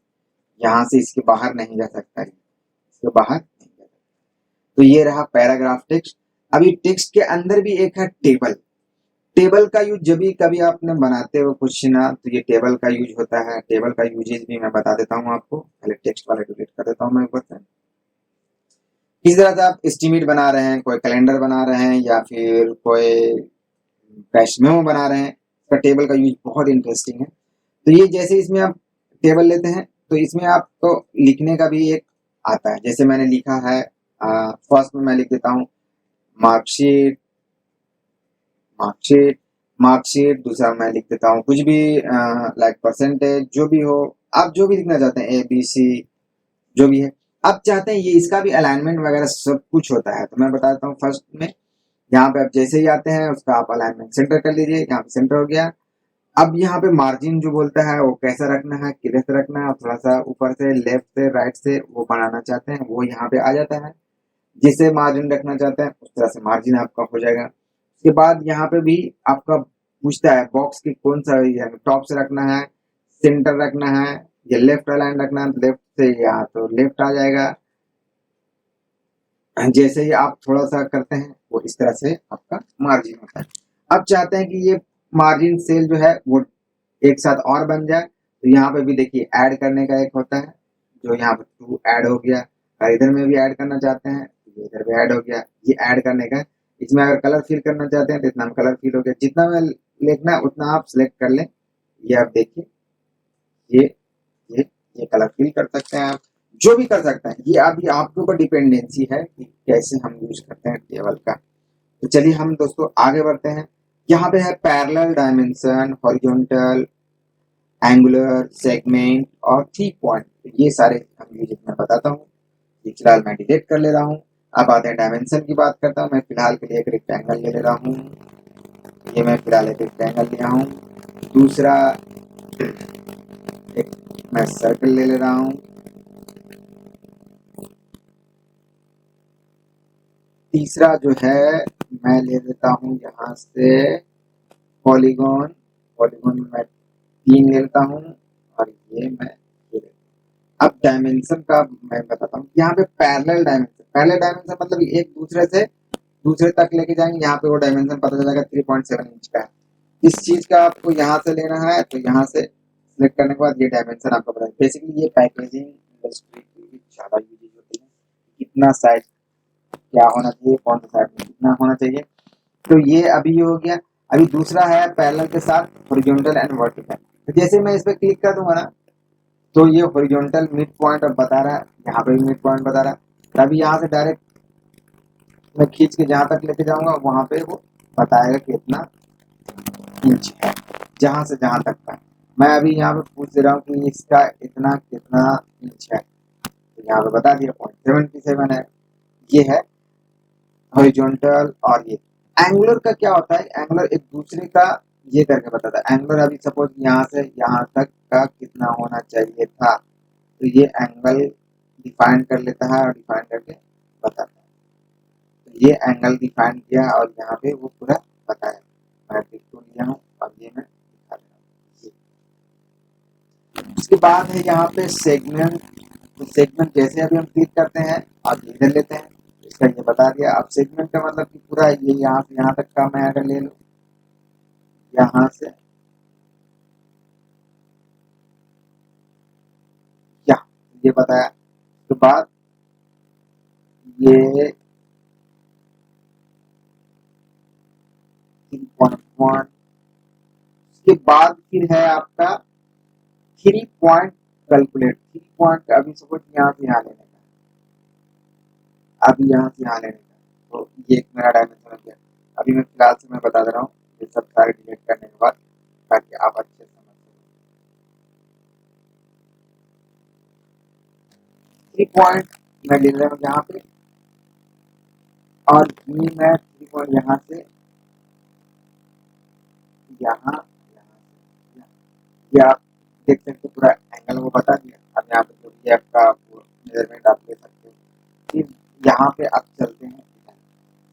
यहाँ से इसके बाहर नहीं जा सकता, इसके बाहर नहीं जा सकता। तो ये रहा पैराग्राफ टेक्स्ट। अभी टेक्स्ट के अंदर भी एक है टेबल। टेबल का यूज जब भी कभी आपने बनाते हो कुछ ना, तो ये टेबल का यूज होता है। टेबल का यूजेज भी मैं बता देता हूँ आपको। पहले टेक्स्ट वाला डिलीट कर देता हूँ मैं एक बार। किस तरह से आप एस्टीमेट बना रहे हैं, कोई कैलेंडर बना रहे हैं, या फिर कोई कैश मेमो बना रहे हैं, इसका टेबल का यूज बहुत इंटरेस्टिंग है। तो ये जैसे इसमें आप टेबल लेते हैं तो इसमें आपको लिखने का भी एक आता है। जैसे मैंने लिखा है, फर्स्ट में मैं लिख देता हूँ मार्कशीट। मार्कशीट मार्कशीट दूसरा मैं लिख देता हूँ कुछ भी, लाइक परसेंटेज, जो भी हो। आप जो भी लिखना चाहते हैं, ABC, जो भी है आप चाहते हैं, ये इसका भी अलाइनमेंट वगैरह सब कुछ होता है। तो मैं बता देता हूँ फर्स्ट में। यहाँ पे आप जैसे ही आते हैं उसका आप अलाइनमेंट सेंटर कर लीजिए। यहाँ पे सेंटर हो गया। अब यहाँ पे मार्जिन जो बोलता है वो कैसा रखना है, किधर से रखना है, थोड़ा सा ऊपर से, लेफ्ट से, राइट से वो बनाना चाहते हैं, वो यहाँ पे आ जाता है। जिसे मार्जिन रखना चाहते हैं उस तरह से मार्जिन आपका हो जाएगा। उसके बाद यहाँ पे भी आपका पूछता है बॉक्स की कौन सा, यानी टॉप से रखना है, सेंटर रखना है, या लेफ्ट अलाइन रखना है। लेफ्ट से यहाँ तो लेफ्ट आ जाएगा। जैसे ही आप थोड़ा सा करते हैं वो इस तरह से आपका मार्जिन होता है। अब चाहते हैं कि ये मार्जिन सेल जो है वो एक साथ और बन जाए, तो यहाँ पे भी देखिए ऐड करने का एक होता है, जो यहाँ पे 2 ऐड हो गया। और इधर में भी ऐड करना चाहते हैं तो ये इधर भी ऐड हो गया। ये ऐड करने का, इसमें अगर कलर फिल करना चाहते हैं तो इतना में कलर फिल हो गया। जितना में लिखना है उतना आप सिलेक्ट कर लें। ये आप देखिए, ये ये ये कलर फिल कर सकते हैं आप, जो भी कर सकते हैं। ये अभी आपके ऊपर डिपेंडेंसी है कि कैसे हम यूज करते हैं टेबल का। तो चलिए हम दोस्तों आगे बढ़ते हैं। यहाँ पे है parallel dimension, horizontal, angular, segment और 3 पॉइंट। ये सारे हम यूजेस में बताता हूँ। ये फिलहाल मैं डिलीट कर ले रहा हूँ। अब आते हैं डायमेंशन की बात करता हूँ। मैं फिलहाल के लिए एक रेक्टेंगल ले रहा हूँ। ये मैं फिलहाल एक रेक्टेंगल लिया हूँ। दूसरा एक मैं सर्कल ले रहा हूँ। तीसरा जो है मैं ले लेता हूँ यहाँ से पॉलीगॉन। पॉलीगॉन में मैं 3 ले लेता हूँ और ये मैं ये लेता हूँ। अब डायमेंशन का मैं बताता हूँ। यहाँ पे पैरेलल डायमेंशन मतलब एक दूसरे से दूसरे तक लेके जाएंगे। यहाँ पे वो डायमेंशन पता चलेगा 3.7 इंच का है। इस चीज का आपको यहाँ से लेना है तो यहाँ से सिलेक्ट करने के बाद ये डायमेंशन आपको पता है। बेसिकली ये पैकेजिंग इंडस्ट्री की ज्यादा यूज होती है। कितना साइज क्या होना चाहिए, कौन सा साइड में कितना होना चाहिए। तो ये अभी हो गया। अभी दूसरा है पैरेलल के साथ हॉरिजॉन्टल एंड वर्टिकल। तो जैसे मैं इस पर क्लिक कर दूंगा ना तो ये हॉरिजॉन्टल मिड पॉइंट अब बता रहा है। यहाँ पे भी मिड पॉइंट बता रहा है। तभी यहाँ से डायरेक्ट मैं खींच के जहां तक लेके जाऊंगा वहां पे वो बताएगा कितना इंच है, जहां से जहां तक का। मैं अभी यहाँ पे पूछ रहा हूँ कि इसका इतना कितना इंच है, तो यहाँ पे बता दिया 0.77 है। ये है हॉरिजॉन्टल। और ये एंगुलर का क्या होता है, एंगुलर एक दूसरे का ये करके बताता है। एंगुलर अभी सपोज यहाँ से यहाँ तक का कितना होना चाहिए था, तो ये एंगल डिफाइन कर लेता है और डिफाइन करके बताता है। तो ये एंगल डिफाइन किया और यहाँ पे वो पूरा बताया। मैं पिक को लिया हूँ और ये मैं दिखा रहा हूँ। उसके बाद है यहाँ पे सेगमेंट। तो सेगमेंट जैसे अभी हम क्लिक करते हैं आप इधर लेते हैं, इसका ये बता दिया। अब सेगमेंट का मतलब कि पूरा ये यहाँ से यहाँ तक का मैं अगर ले लूँ, यहाँ से यहाँ, ये बताया। उसके बाद ये 3.1। उसके बाद फिर है आपका 3 पॉइंट कैलकुलेट। 3 पॉइंट अभी सपोज यहाँ से यहाँ लेने का, अभी यहाँ से यहाँ लेने का, तो ये एक मेरा डायमेंशन हो गया। अभी मैं फिलहाल से मैं बता दे रहा हूँ ये सब सारे डिलीट करने के बाद, ताकि आप अच्छे से समझ सकें। 3 पॉइंट मैं ले रहा हूँ यहाँ पे, और ये मैं 3 पॉइंट यहाँ से यहाँ यहाँ से यहाँ। ये आप देख सकते हो पूरा एंगल वो बता दिया। अब यहाँ पे जो भी आपका मेजरमेंट आप ले सकते हो। फिर यहाँ पे आप चलते हैं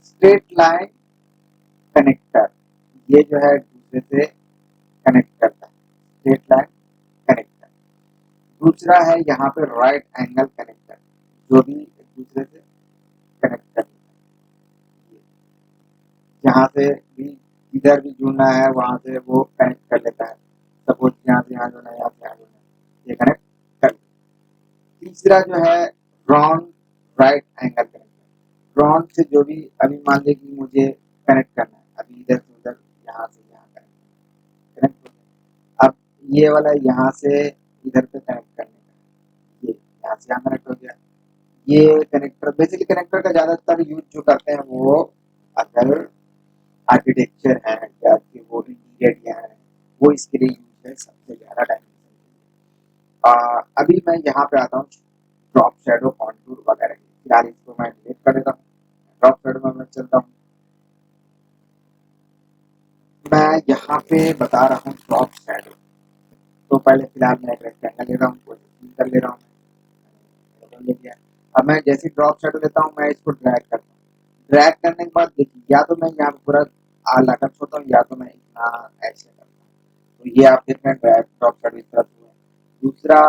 स्ट्रेट लाइन कनेक्टर। ये जो है दूसरे से कनेक्ट करता है, स्ट्रेट लाइन कनेक्टर। दूसरा है यहाँ पे राइट एंगल कनेक्टर, जो भी एक दूसरे से कनेक्ट करता है। जहाँ से भी इधर भी जुड़ना है वहां से वो कनेक्ट कर लेता है। सपोज यहाँ से यहाँ जुड़ना है, यहाँ से यहाँ जुड़ना है, ये कनेक्ट कर। तीसरा जो है wrong right angle connector. Wrong से जो भी अभी मान लीजिए कि मुझे कनेक्ट करना है, अभी इधर से उधर यहाँ से यहाँ कनेक्ट हो गया। अब ये वाला यहाँ से इधर पे कनेक्ट करने का, ये यहाँ से यहाँ कनेक्ट हो गया। ये कनेक्टर बेसिकली कनेक्टर का ज्यादातर यूज जो करते हैं वो अगर आर्किटेक्चर है या फिर वो इंटीरियर डिजाइन है, वो इसके लिए यूज है सबसे ज्यादा डायमेंशन। अभी मैं यहाँ पे आता हूँ ड्रॉप शेडो कॉन्टूर वगैरह। फिलहाल इसको मैं डिलीट कर देता हूँ। ड्रॉप शेडो में मैं चलता हूँ। मैं यहाँ पे बता रहा हूँ ड्रॉप शेडो। तो पहले फिलहाल मैं एक रेक्टेंगल ले रहा हूँ, कोई कर ले रहा हूँ, ले लिया। अब मैं जैसे ड्रॉप शेडो लेता हूँ मैं इसको ड्रैग करता हूँ। ड्रैग करने के बाद देखिए या तो मैं यहाँ पूरा लगा छोड़ता हूँ या तो मैं इतना ऐसे करता हूँ। तो ये आप देख रहे हैं ड्रैग ड्रॉप शेडो इस तरह से है। दूसरा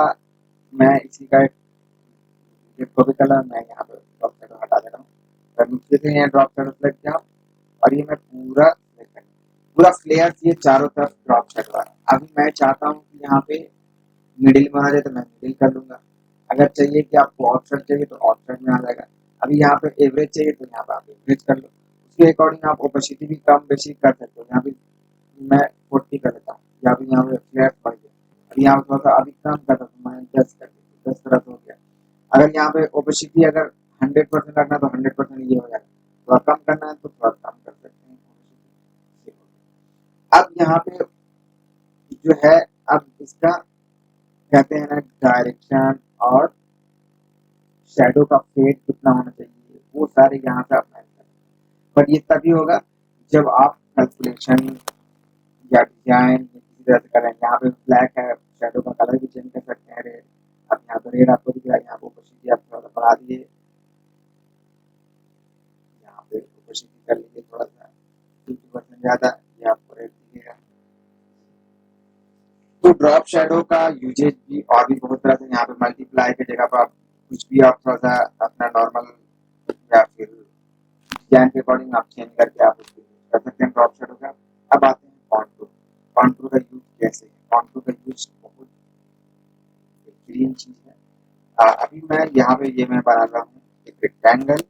मैं इसी का एक कलर मैं यहाँ पे ड्रॉप शेडो हटा दे रहा हूँ। मैं दूसरे से यहाँ ड्रॉप शेडो सेलेक्ट किया और ये मैं पूरा पूरा फ्लेयर ये चारों तरफ ड्रॉप शेडो आ रहा है। अभी मैं चाहता हूँ कि यहाँ पे मिडिल में आ जाए तो मैं मिडिल कर लूंगा। अगर चाहिए कि आपको ऑफसेट चाहिए तो ऑफसेट में आ जाएगा। अभी यहाँ पे एवरेज चाहिए तो यहाँ पे आप एवरेज कर लो। उसके अकॉर्डिंग आप ओपेसिटी भी कम बेशी कर सकते हो। यहाँ पे मैं 40 कर लेता हूँ, या फिर यहाँ पे फ्लैट बढ़ गया। अभी यहाँ पे थोड़ा सा अभी कम कर सकता हूँ, मैं 10 कर देता हूँ, 10 तरह हो गया। अगर यहाँ पे ओपेसिटी अगर 100% करना है तो 100% ये हो जाएगा। थोड़ा कम करना है तो थोड़ा कम कर सकते हैं। सारे यहाँ पे अप्लाई करें। बट ये तभी होगा जब आप कैलकुलेशन या डिजाइन किसी तरह से करें। यहाँ पे ब्लैक है, शेडो का कलर भी चेंज कर सकते हैं, रेड। अब यहाँ पे रेड आपको दिख रहा है, यहाँ पे ओपेसिटी आप थोड़ा सा बढ़ा दिए, यहाँ पे ओपेसिटी कर लीजिए थोड़ा सा 50% ज्यादा, ये आपको रेड दिखेगा। तो ड्रॉप शेडो का यूजेज भी और भी बहुत तरह से, यहाँ पे मल्टीप्लाई की जगह पर आप कुछ भी आप थोड़ा सा अपना नॉर्मल या फिर डिजाइन के अकॉर्डिंग आप चेंज करके आप उसको यूज कर सकते हैं ड्रॉप शेडो का। अब आते हैं कॉन्टूर। कॉन्टूर का यूज कैसे है? कॉन्टूर का यूज बहुत बेहतरीन चीज है। अभी मैं यहाँ पे ये मैं बना रहा हूँ एक रेक्टेंगल।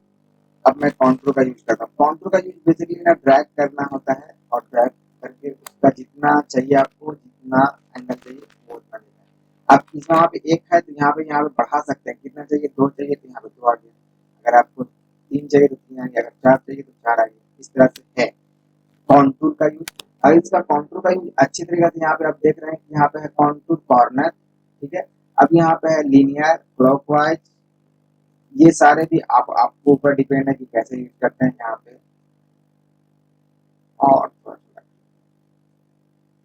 अब मैं कॉन्टूर का यूज करता हूँ। कॉन्टूर का यूज बेसिकली ना ड्रैग करना होता है, और ड्रैग करके उसका जितना चाहिए आपको, जितना एंगल चाहिए वो उतना लेना है। अब इसमें वहाँ पे एक है तो यहाँ पे बढ़ा सकते हैं, कितना चाहिए, 2 चाहिए तो यहाँ पे 2 आ गया, अगर आपको 3 चाहिए तो 3 आ गया, अगर 4 चाहिए तो 4 आ गया। इस तरह से है कॉन्टूर का यूज। अगर इसका कॉन्टूर का यूज अच्छी तरीके से यहाँ पे आप देख रहे हैं कि यहाँ पे है कॉन्टूर कॉर्नर, ठीक है। अब यहाँ पे है लीनियर, क्लॉकवाइज, ये सारे भी आपको ऊपर डिपेंड है कि कैसे यूज करते हैं यहाँ पे। और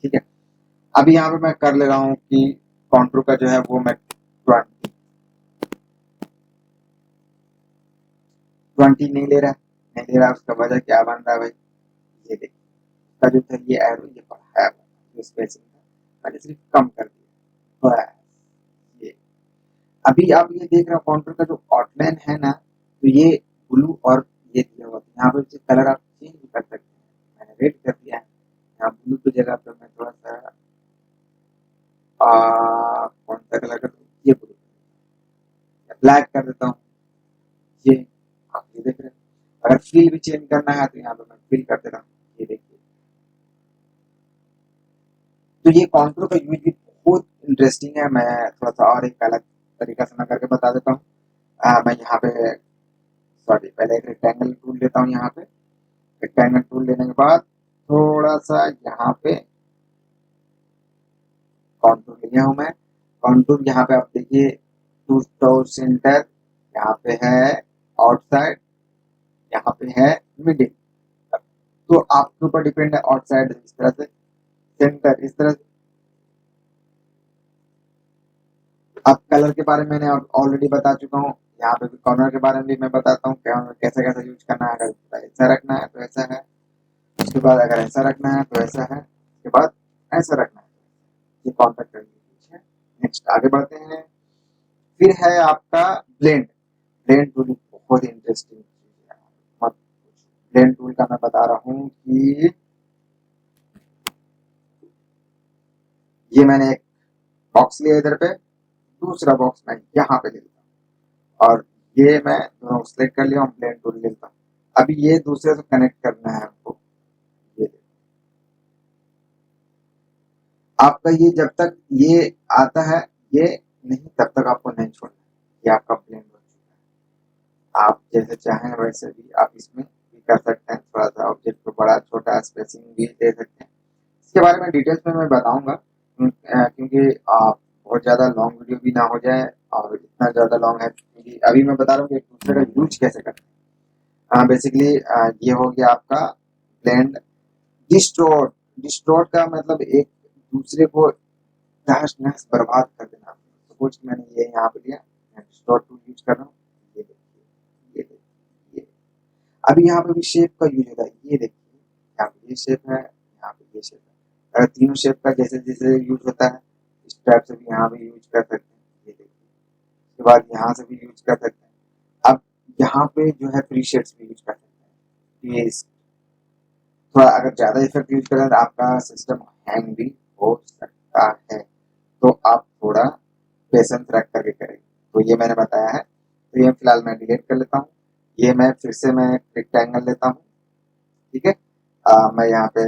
ठीक है, अभी यहाँ पे मैं कर ले रहा हूँ कि कॉन्टूर का जो है वो मैं 20 नहीं ले रहा, नहीं ले रहा। उसका वजह क्या बन रहा है भाई, ये देखिए इसका जो था ये एरो ये बढ़ाया हुआ जो स्पेसिंग था, मैंने सिर्फ कम कर दिया बस। ये अभी आप ये देख रहे हो कॉन्टूर का जो आउटलाइन है ना, तो ये ब्लू और ये दिया हुआ, यहाँ पे कलर आप चेंज कर सकते हैं। मैंने रेड कर दिया है, यहाँ ब्लू की जगह पे मैं थोड़ा सा कौन सा कलर कर दूं, ये ब्लू, ब्लैक कर देता हूँ। ये आप ये देख रहे हैं, अगर फील भी चेंज करना है तो यहाँ पे मैं फील कर दे रहा हूँ, ये देखिए। तो ये कॉन्टूर का यूज भी बहुत इंटरेस्टिंग है। मैं थोड़ा सा और एक अलग तरीका से मैं करके बता देता हूँ। मैं यहाँ पे सॉरी पहले एक रेक्टेंगल टूल लेता हूँ। यहाँ पे रेक्टेंगल टूल लेने के बाद थोड़ा सा यहाँ पे कॉन्टूर लिया हूँ मैं। कॉन्टूर यहाँ पे आप देखिए, टू टू सेंटर, यहाँ पे है आउटसाइड, यहाँ पे है मिडिल। तो आपके ऊपर डिपेंड है, आउटसाइड इस तरह से, सेंटर इस तरह से। अब कलर के बारे में मैंने ऑलरेडी बता चुका हूँ, यहाँ पे भी कॉर्नर के बारे में भी मैं बताता हूँ कैसे कैसे यूज करना है। अगर ऐसा रखना है तो ऐसा है, उसके बाद अगर ऐसा रखना है तो ऐसा है, उसके बाद ऐसा रखना है। ये कॉन्टेक्ट करनी है। नेक्स्ट आगे बढ़ते हैं। फिर है आपका ब्लेंड। ब्लेंड टूल बहुत इंटरेस्टिंग चीज है, मत ब्लेंड टूल का मैं बता रहा हूँ कि ये मैंने एक बॉक्स लिया इधर पे, दूसरा बॉक्स मैं यहाँ पे ले लेता हूँ, और ये मैं दोनों सेलेक्ट कर लिया हूँ, ब्लेंड टूल लेता हूँ। अभी ये दूसरे से कनेक्ट करना है आपको। ये आपका ये जब तक ये आता है, ये नहीं तब तक आपको नहीं छोड़ना। ये आपका ब्लेंड हो चुका है। आप जैसे चाहें वैसे भी आप इसमें भी कर सकते हैं, थोड़ा सा ऑब्जेक्ट को बड़ा छोटा स्पेसिंग भी दे सकते हैं। इसके बारे में डिटेल्स में मैं बताऊंगा, क्योंकि आप बहुत ज़्यादा लॉन्ग वीडियो भी ना हो जाए, और इतना ज़्यादा लॉन्ग है क्योंकि अभी मैं बता रहा हूँ कि एक दूसरे का यूज कैसे करते हैं। बेसिकली ये हो गया आपका ब्लेंड। डिस्टोर्ट, डिस्टोर्ट का मतलब एक दूसरे को तहस नहस बर्बाद कर देना। सपोज कि मैंने ये यहाँ पे लिया, मैं डिस्टोर्ट टूल यूज कर रहा हूँ, ये देखिए, ये देखिए, ये अभी यहाँ पे भी शेप का यूज होता है। ये देखिए, यहाँ पे ये शेप है, यहाँ पे ये शेप है। अगर तीनों शेप का जैसे जैसे यूज होता है, इस टाइप से भी यहाँ पे यूज कर सकते हैं। ये देखिए, उसके बाद यहाँ से भी यूज कर सकते हैं। अब यहाँ पे जो है फ्री शेड्स भी यूज कर सकते हैं। ये थोड़ा अगर ज्यादा इफेक्ट यूज करें तो आपका सिस्टम हैंग भी हो सकता है, तो आप थोड़ा पेशेंस रख करके करें। तो ये मैंने बताया है, तो ये फिलहाल मैं डिलीट कर लेता हूँ। ये मैं फिर से मैं रेक्टेंगल लेता हूँ, ठीक है। मैं यहाँ पे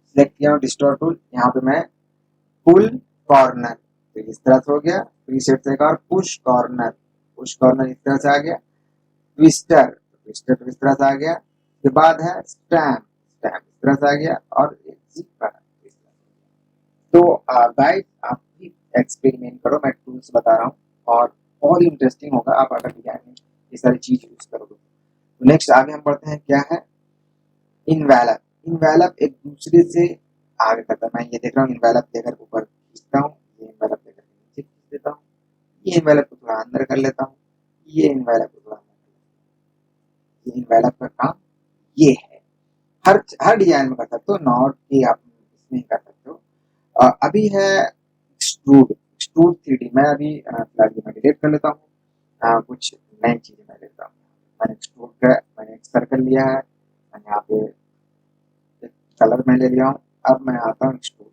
सिलेक्ट किया हूँ डिस्टोर्ट टूल, यहाँ पे मैं पुल कॉर्नर, तो इस तरह से हो गया। प्रीसेट से एक और पुश कॉर्नर, पुश कॉर्नर इस तरह से आ गया। ट्विस्टर, ट्विस्टर तो इस तरह से आ गया। उसके बाद है स्टैम्प, स्टैम्प इस तरह से आ गया, और एक जिपर इस तरह से। तो गाइस आप भी एक्सपेरिमेंट करो, मैं टूल्स बता रहा हूँ, और बहुत इंटरेस्टिंग होगा। आप अगर डिजाइनिंग ये सारी चीज यूज करोगे। तो नेक्स्ट आगे हम बढ़ते हैं, क्या है इनवेलप। इनवेलप एक दूसरे से आगे करता है। मैं ये देख रहा हूँ इनवेलप लेकर ऊपर खींचता हूँ, ये इनवेलप लेकर नीचे खींच देता हूँ, ये इनवेलप को थोड़ा अंदर कर लेता हूँ, ये इनवेलप को थोड़ा अंदर कर लेता हूँ। ये इनवेलप का काम ये है। हर डिजाइन में कर सकते हो, नॉट कि आप इसमें ही कर सकते हो। अभी है एक्सट्रूड। एक्सट्रूड 3D मैं अभी फिलहाल ये मैं डिलीट कर लेता हूँ। कुछ नई चीजें मैं लेता हूँ। मैंने एक्सट्रूड का मैंने एक सर्कल लिया है, मैंने यहाँ पे एक कलर में ले लिया हूँ। अब मैं आता हूँ एक्सट्रूड।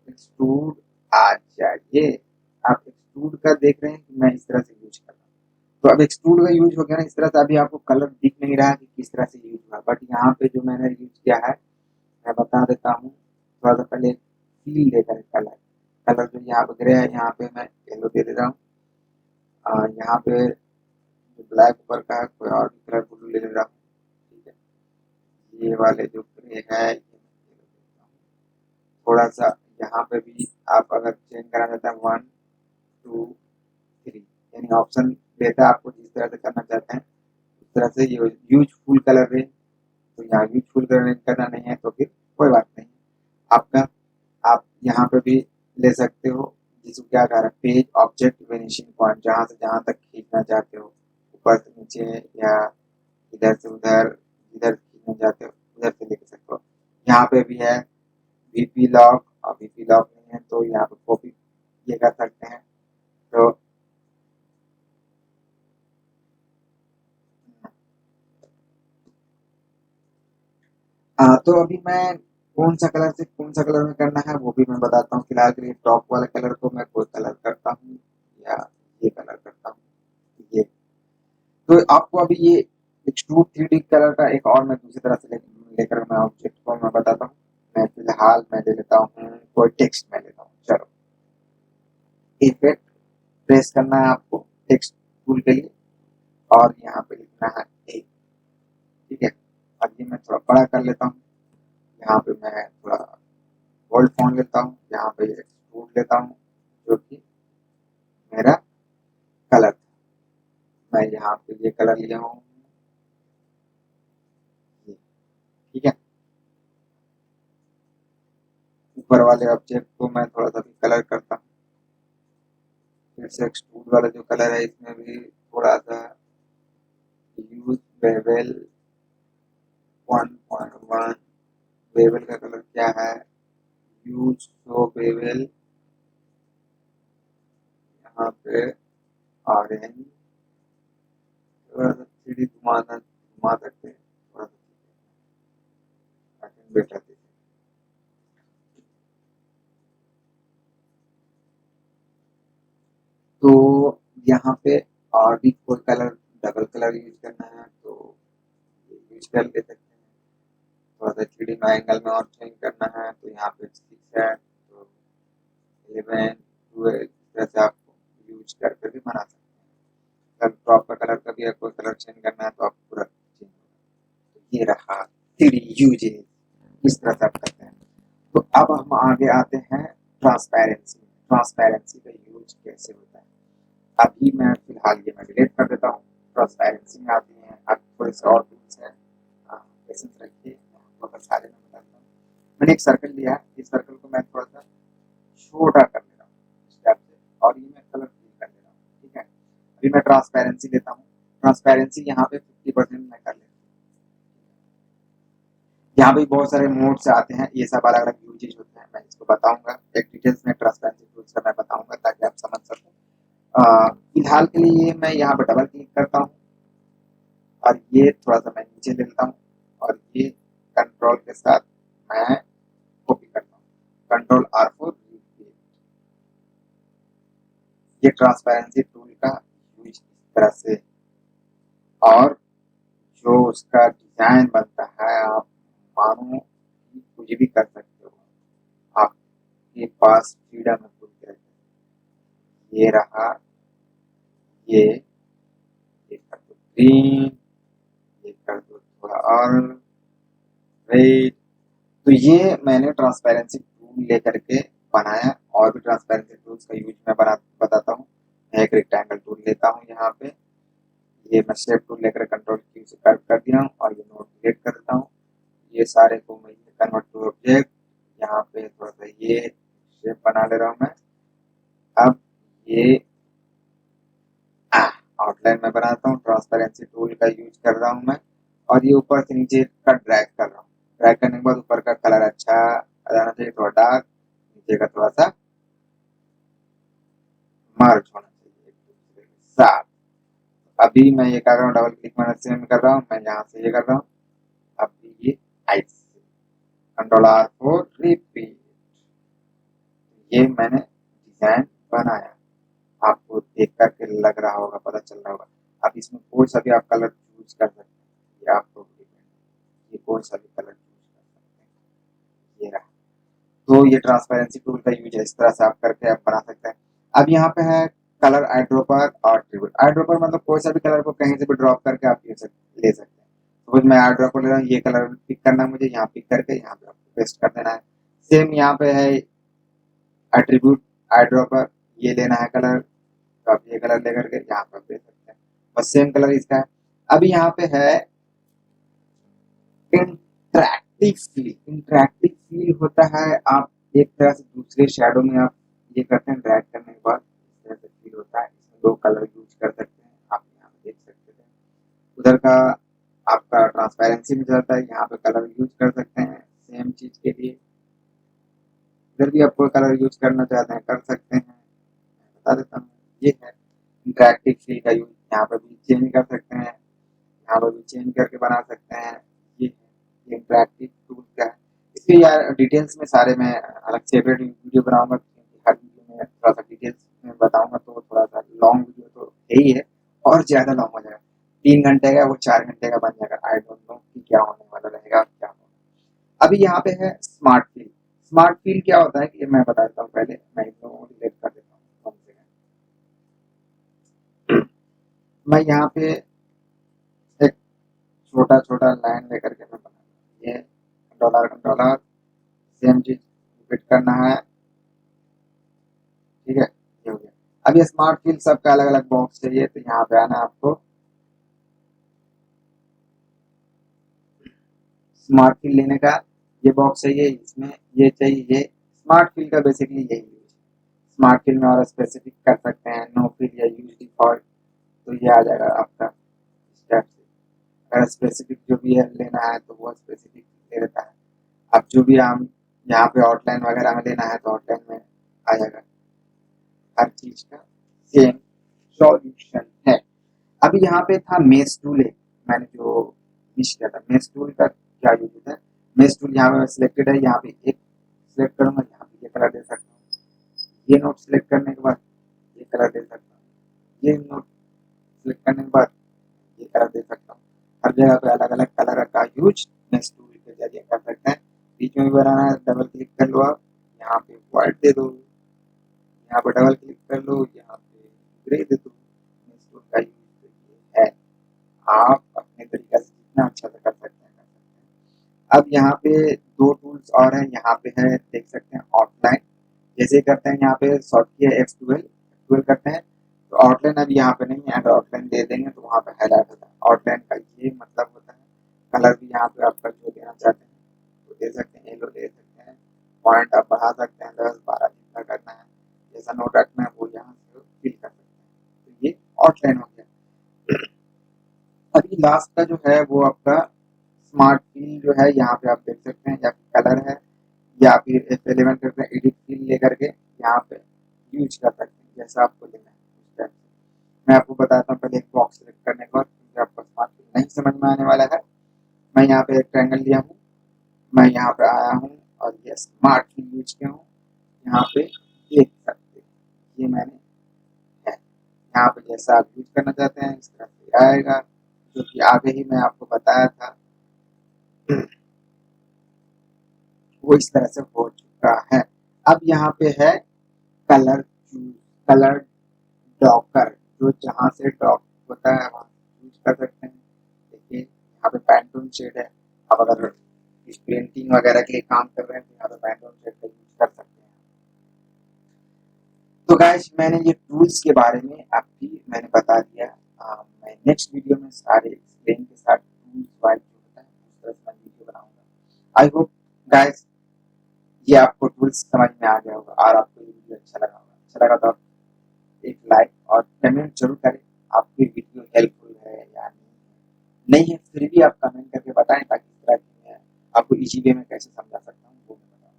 एक्सट्रूड आ जाइए। आप एक्सट्रूड का देख रहे हैं कि मैं इस तरह से यूज कर रहा हूँ। तो अब एक्सट्रूड का यूज हो गया ना इस तरह से। अभी आपको कलर दिख नहीं रहा कि किस तरह से यूज हुआ, बट यहाँ पे जो मैंने यूज किया है मैं बता देता हूँ। थोड़ा सा पहले फील देकर कलर कलर जो यहाँ पे ग्रे है यहाँ पे मैं येलो दे देता हूँ। यहाँ पे जो ब्लैक ऊपर का है कोई और भी कलर ब्लू ले लेता हूँ। ठीक है, ये वाले जो ग्रे है ये मैं yellow देता हूँ। थोड़ा सा यहाँ पे भी आप अगर चेंज करना चाहते हैं 1 2 3 यानी ऑप्शन देता है आपको, जिस तरह से करना चाहते हैं उस तरह से। यूज फुल कलर रेंज, तो यहाँ यूज फुल कलर रेंज करना नहीं है तो फिर कोई बात नहीं आपका। आप यहाँ पे भी ले सकते हो, जिसको क्या कह रहा है पेज ऑब्जेक्ट वेनिशिंग पॉइंट, जहाँ से जहाँ तक खींचना चाहते हो, ऊपर से नीचे या इधर से उधर, इधर खींचना चाहते हो उधर से लेके सकते हो। यहाँ पे भी है वीपी लॉक, और वीपी लॉक नहीं है तो यहाँ पे कॉपी ये कर सकते हैं। तो तो अभी मैं कौन सा कलर से कौन सा कलर में करना है वो भी मैं बताता हूँ। फिलहाल के लिए टॉप वाले कलर को मैं कोई कलर करता हूँ या ये कलर करता हूँ ये। तो आपको अभी ये एक्सट्रूड 3D कलर का एक और मैं दूसरी तरह से लेकर मैं ऑब्जेक्ट को मैं बताता हूँ। मैं फिलहाल मैं ले लेता हूँ कोई टेक्स्ट में लेता हूँ। चलो इफेक्ट प्रेस करना है आपको टेक्स्ट टूल के लिए, और यहाँ पे लिखना है एक। ठीक है, अब ये मैं थोड़ा बड़ा कर लेता हूँ। यहाँ पे मैं थोड़ा बोल्ड फॉन्ट लेता हूँ, यहाँ पे एक्सट्रूड लेता हूँ जो कि मेरा कलर था। मैं यहाँ पे ये कलर लिया हूँ ये। ठीक है, ऊपर वाले ऑब्जेक्ट को मैं थोड़ा सा भी कलर करता हूँ। फिर से एक्सट्रूड वाला जो कलर है इसमें भी थोड़ा सा यूज बेवल 1.1। बेवल का कलर क्या है, यूज सो बेवल, यहाँ पे ऑरेंज। थोड़ा सा 3D घुमा सकते हैं थोड़ा सा बेटर। तो यहाँ पे और भी कोई कलर डबल कलर यूज करना है तो यूज कर ले सकते हैं। थोड़ा सा 3D में एंगल में और चेंज करना है तो यहाँ पे 6 है तो 11 12 इस तरह से आप यूज करके भी बना सकते हैं। अगर टॉप का कलर का भी आपको कलर चेंज करना है तो आप पूरा चेंज होगा। तो ये रहा 3D यूजेज, इस तरह से आप करते हैं। तो अब हम आगे आते हैं ट्रांसपेरेंसी। ट्रांसपेरेंसी का यूज कैसे होता है अभी मैं फिलहाल ये मैं डिलीट कर देता हूँ। ट्रांसपेरेंसी में आती हैं अब थोड़े से और टूल्स हैं। पेशेंस रखिए, मैं आपको अगर सारे में बताता हूँ। मैंने एक सर्कल लिया है, इस सर्कल को मैं थोड़ा सा छोटा कर ले रहा हूँ स्टेप से, और ये मैं कलर फिल कर ले रहा हूँ। ठीक है, अभी मैं ट्रांसपेरेंसी लेता हूँ। ट्रांसपेरेंसी यहाँ पे 50% मैं कर लेता हूँ। यहाँ पे बहुत सारे मोड्स आते हैं, ये सब अलग अलग यूजेज होते हैं, मैं इसको बताऊंगा एक डिटेल्स में ट्रांसपेरेंसी टूल्स का मैं बताऊंगा ताकि आप समझ सकें। फिलहाल के लिए मैं यहाँ पर डबल क्लिक करता हूँ और ये थोड़ा सा मैं नीचे ले लेता हूँ, और ये कंट्रोल के साथ मैं कॉपी करता हूँ, कंट्रोल R4। ये ट्रांसपेरेंसी टूल का यूज इस तरह से, और जो उसका डिजाइन बनता है आप मानो कि कुछ भी कर सकते हो, आपके पास फ्रीडम है पूरी तरह से। ये रहा ये कर दो ग्रीन, ये कर दो थोड़ा और रेड। तो ये मैंने ट्रांसपेरेंसी टूल लेकर के बनाया। और भी ट्रांसपेरेंसी टूल्स का यूज मैं बताता हूँ। मैं एक रेक्टेंगल टूल लेता हूँ यहाँ पे, ये मैं शेप टूल लेकर कंट्रोल की से कर्व कर दिया हूँ और ये नोड डिलीट कर देता हूँ। ये सारे को मैं कन्वर्ट टू ऑब्जेक्ट, यहाँ पे थोड़ा सा ये शेप बना ले रहा हूँ मैं। अब ये आउटलाइन में बनाता हूँ, ट्रांसपेरेंसी टूल का यूज कर रहा हूँ मैं, और ये ऊपर से नीचे का ड्रैग कर रहा हूँ। ड्रैग करने के बाद ऊपर का कलर अच्छा आ जाना चाहिए, थोड़ा डार्क, नीचे का थोड़ा सा मर्ज होना चाहिए एक दूसरे के साथ। अभी मैं ये कर रहा हूँ, डबल क्लिक मैंने सेम कर रहा हूँ, मैं यहाँ से ये कर रहा हूँ। अब ये ice control R for repeat, ये मैंने डिजाइन बनाया। आपको देख करके लग रहा होगा, पता चल रहा होगा। अब इसमें कोई सा भी आप कलर चूज कर सकते हैं, ये आपको डिपेंड, ये कोई सा भी कलर चूज कर सकते हैं। ये रहा। तो ये ट्रांसपेरेंसी टूल का यूज है, इस तरह से आप करके आप बना सकते हैं। अब यहाँ पे है कलर आई ड्रॉपर और ट्रिब्यूट। आई ड्रॉपर मतलब कोई सा भी कलर को कहीं से भी ड्रॉप करके आप ले सकते हैं। सपोज मैं आई ड्रॉपर ले रहा हूँ, ये कलर पिक करना है मुझे, यहाँ पिक करके यहाँ पे आपको पेस्ट कर देना है। सेम यहाँ पे है एट्रीब्यूट आई ड्रॉपर, ये लेना है कलर, तो आप ये कलर लेकर के यहाँ पर दे सकते हैं, बस सेम कलर इसका है। अभी यहाँ पे है इंटरैक्टिव फील। इंटरैक्टिव फील होता है, आप एक तरह से दूसरे शैडो में आप ये करते हैं, ड्रैग करने के बाद इस तरह से फील होता है। इसमें दो कलर यूज कर सकते हैं, आप यहाँ पे देख सकते हैं। उधर का आपका ट्रांसपेरेंसी में जाता है, यहाँ पे कलर यूज कर सकते हैं सेम चीज के लिए। इधर भी आप कोई कलर यूज करना चाहते हैं कर सकते हैं, मैं बता देता हूँ। ये है इंटरैक्टिव फील का यूज, यहाँ पे भी चेंज कर सकते हैं, यहाँ पर भी चेंज करके बना सकते हैं। ये इंटरैक्टिव टूल का है। इसके यार डिटेल्स में सारे मैं अलग सेपरेट वीडियो बनाऊंगा, क्योंकि हर वीडियो में थोड़ा सा डिटेल्स में बताऊंगा तो थोड़ा सा लॉन्ग वीडियो तो है ही है, और ज्यादा लॉन्ग हो जाएगा। 3 घंटे का वो 4 घंटे का बन जाएगा, आई डोंट नो कि क्या होने वाला रहेगा क्या होगा। अभी यहाँ पे है स्मार्ट फील। स्मार्ट फील क्या होता है कि मैं बता देता हूँ, पहले मैं इन लोगों को डिलीट कर देता हूँ। मैं यहाँ पे एक छोटा छोटा लाइन लेकर के मैं बना, ये डॉलर सेम चीज रिपीट करना है, ठीक है, ये हो गया। अब ये स्मार्ट फील सबका अलग अलग बॉक्स चाहिए, तो यहाँ पे आना आपको, स्मार्ट फील लेने का ये बॉक्स चाहिए, इसमें ये चाहिए, ये स्मार्ट फील का बेसिकली यही यूज है। स्मार्ट फील में और स्पेसिफिक कर सकते हैं, नो फील या यूज डिफॉल्ट, तो ये आ जाएगा आपका स्टेप से। अगर स्पेसिफिक जो भी है लेना है तो वो स्पेसिफिक ले लेता है। अब जो भी हम यहाँ पे आउटलाइन वगैरह में लेना है तो आउटलाइन में आ जाएगा। हर चीज का सेम सॉल्यूशन है। अभी यहाँ पे था मेस टूल, मैंने जो फिश किया था मेस टूल का क्या यूज होता है। मेस टूल यहाँ पे सिलेक्टेड है, यहाँ पे एक सिलेक्ट करूंगा, यहाँ पे ये कलर दे सकता हूँ। ये नोट सिलेक्ट करने के बाद ये कलर दे सकता हूँ, ये नोट सिलेक्ट करने के बाद ये कलर दे सकता हूँ। हर जगह पे अलग अलग कलर का यूज मेस टूल के जरिए कर सकते हैं। बीच में भी बनाना है, डबल क्लिक कर लो, आप यहाँ पे व्हाइट दे दो, यहाँ पे डबल क्लिक कर लो, यहाँ पे ग्रे दे दो। मेस टूल का यूज है, आप अपने तरीके से जितना अच्छा से कर सकते हैं कर सकते हैं। अब यहाँ पे दो टूल्स और हैं, यहाँ पे है देख सकते हैं आउटलाइन, जैसे करते हैं यहाँ पे शॉर्ट की है F12 करते हैं, तो आउटलाइन अभी यहाँ पे नहीं है, अगर आउटलाइन दे देंगे तो वहाँ पे हाईलाइट होता है। आउटलाइन का ये मतलब होता है, कलर भी यहाँ पे आपका जो देना चाहते हैं तो दे सकते हैं, येलो दे सकते हैं, पॉइंट आप बढ़ा सकते हैं, 10-12 जितना करना है, जैसा नोट रखना है वो यहाँ से फिल कर सकते हैं। तो ये आउटलाइन हो गया। अभी लास्ट का जो है वो आपका स्मार्ट फील जो है, यहाँ पे आप देख सकते हैं, या फिर कलर है, या फिर F11 करके एडिट फील लेकर के यहाँ पे यूज कर सकते हैं, जैसा आपको लेना है उस टाइप से। मैं आपको बताता हूँ पहले एक बॉक्स सेलेक्ट करने के बाद, क्योंकि आपको स्मार्ट फील नहीं समझ में आने वाला है। मैं यहाँ पे एक ट्रायंगल लिया हूँ, मैं यहाँ पे आया हूँ और ये स्मार्ट फील यूज किया हूँ, यहाँ पे देख सकते हैं ये मैंने है। यहाँ पे जैसा आप यूज करना चाहते हैं इस तरह से आएगा, जो कि आगे ही मैं आपको बताया था, वो इस तरह से हो चुका है। अब यहाँ पे है कलर चूज, कलर डॉकर, जो जहाँ से ड्रॉप होता है वहाँ यूज कर सकते हैं। देखिए यहाँ पे पैंटून शेड है, अब अगर पेंटिंग वगैरह के लिए काम कर रहे हैं तो यहाँ पे पैंटून शेड का यूज कर सकते हैं। तो गाइस मैंने ये टूल्स के बारे में अभी मैंने बता दिया। मैं मैं नेक्स्ट वीडियो में सारे एक्सप्लेन के साथ टूल्स वाइज जो होता है उस तरह से मैं वीडियो बनाऊंगा। आई होप गाइस ये आपको टूल्स समझ में आ गया होगा और आपको ये वीडियो अच्छा लगा होगा। अच्छा लगा तो आप एक लाइक और कमेंट जरूर करें, आपकी वीडियो हेल्पफुल है या नहीं है, फिर भी आप कमेंट करके बताएं ताकि इस तरह की मैं आपको इजी वे में कैसे समझा सकता हूँ वो मैं बताऊँ।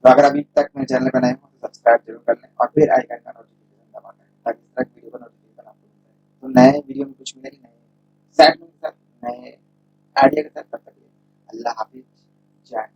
तो अगर अभी तक मेरे चैनल पर नए हो तो सब्सक्राइब जरूर कर लें और फिर आइकन का नोटिफिकेशन दबा दें ताकि इस तरह की वीडियो का नोटिफिकेशन आपको मिल जाए। तो नए वीडियो में कुछ मिलेगी, नए सेट के साथ, नए आइडिया के साथ। तब तक के लिए अल्लाह हाफिज, जय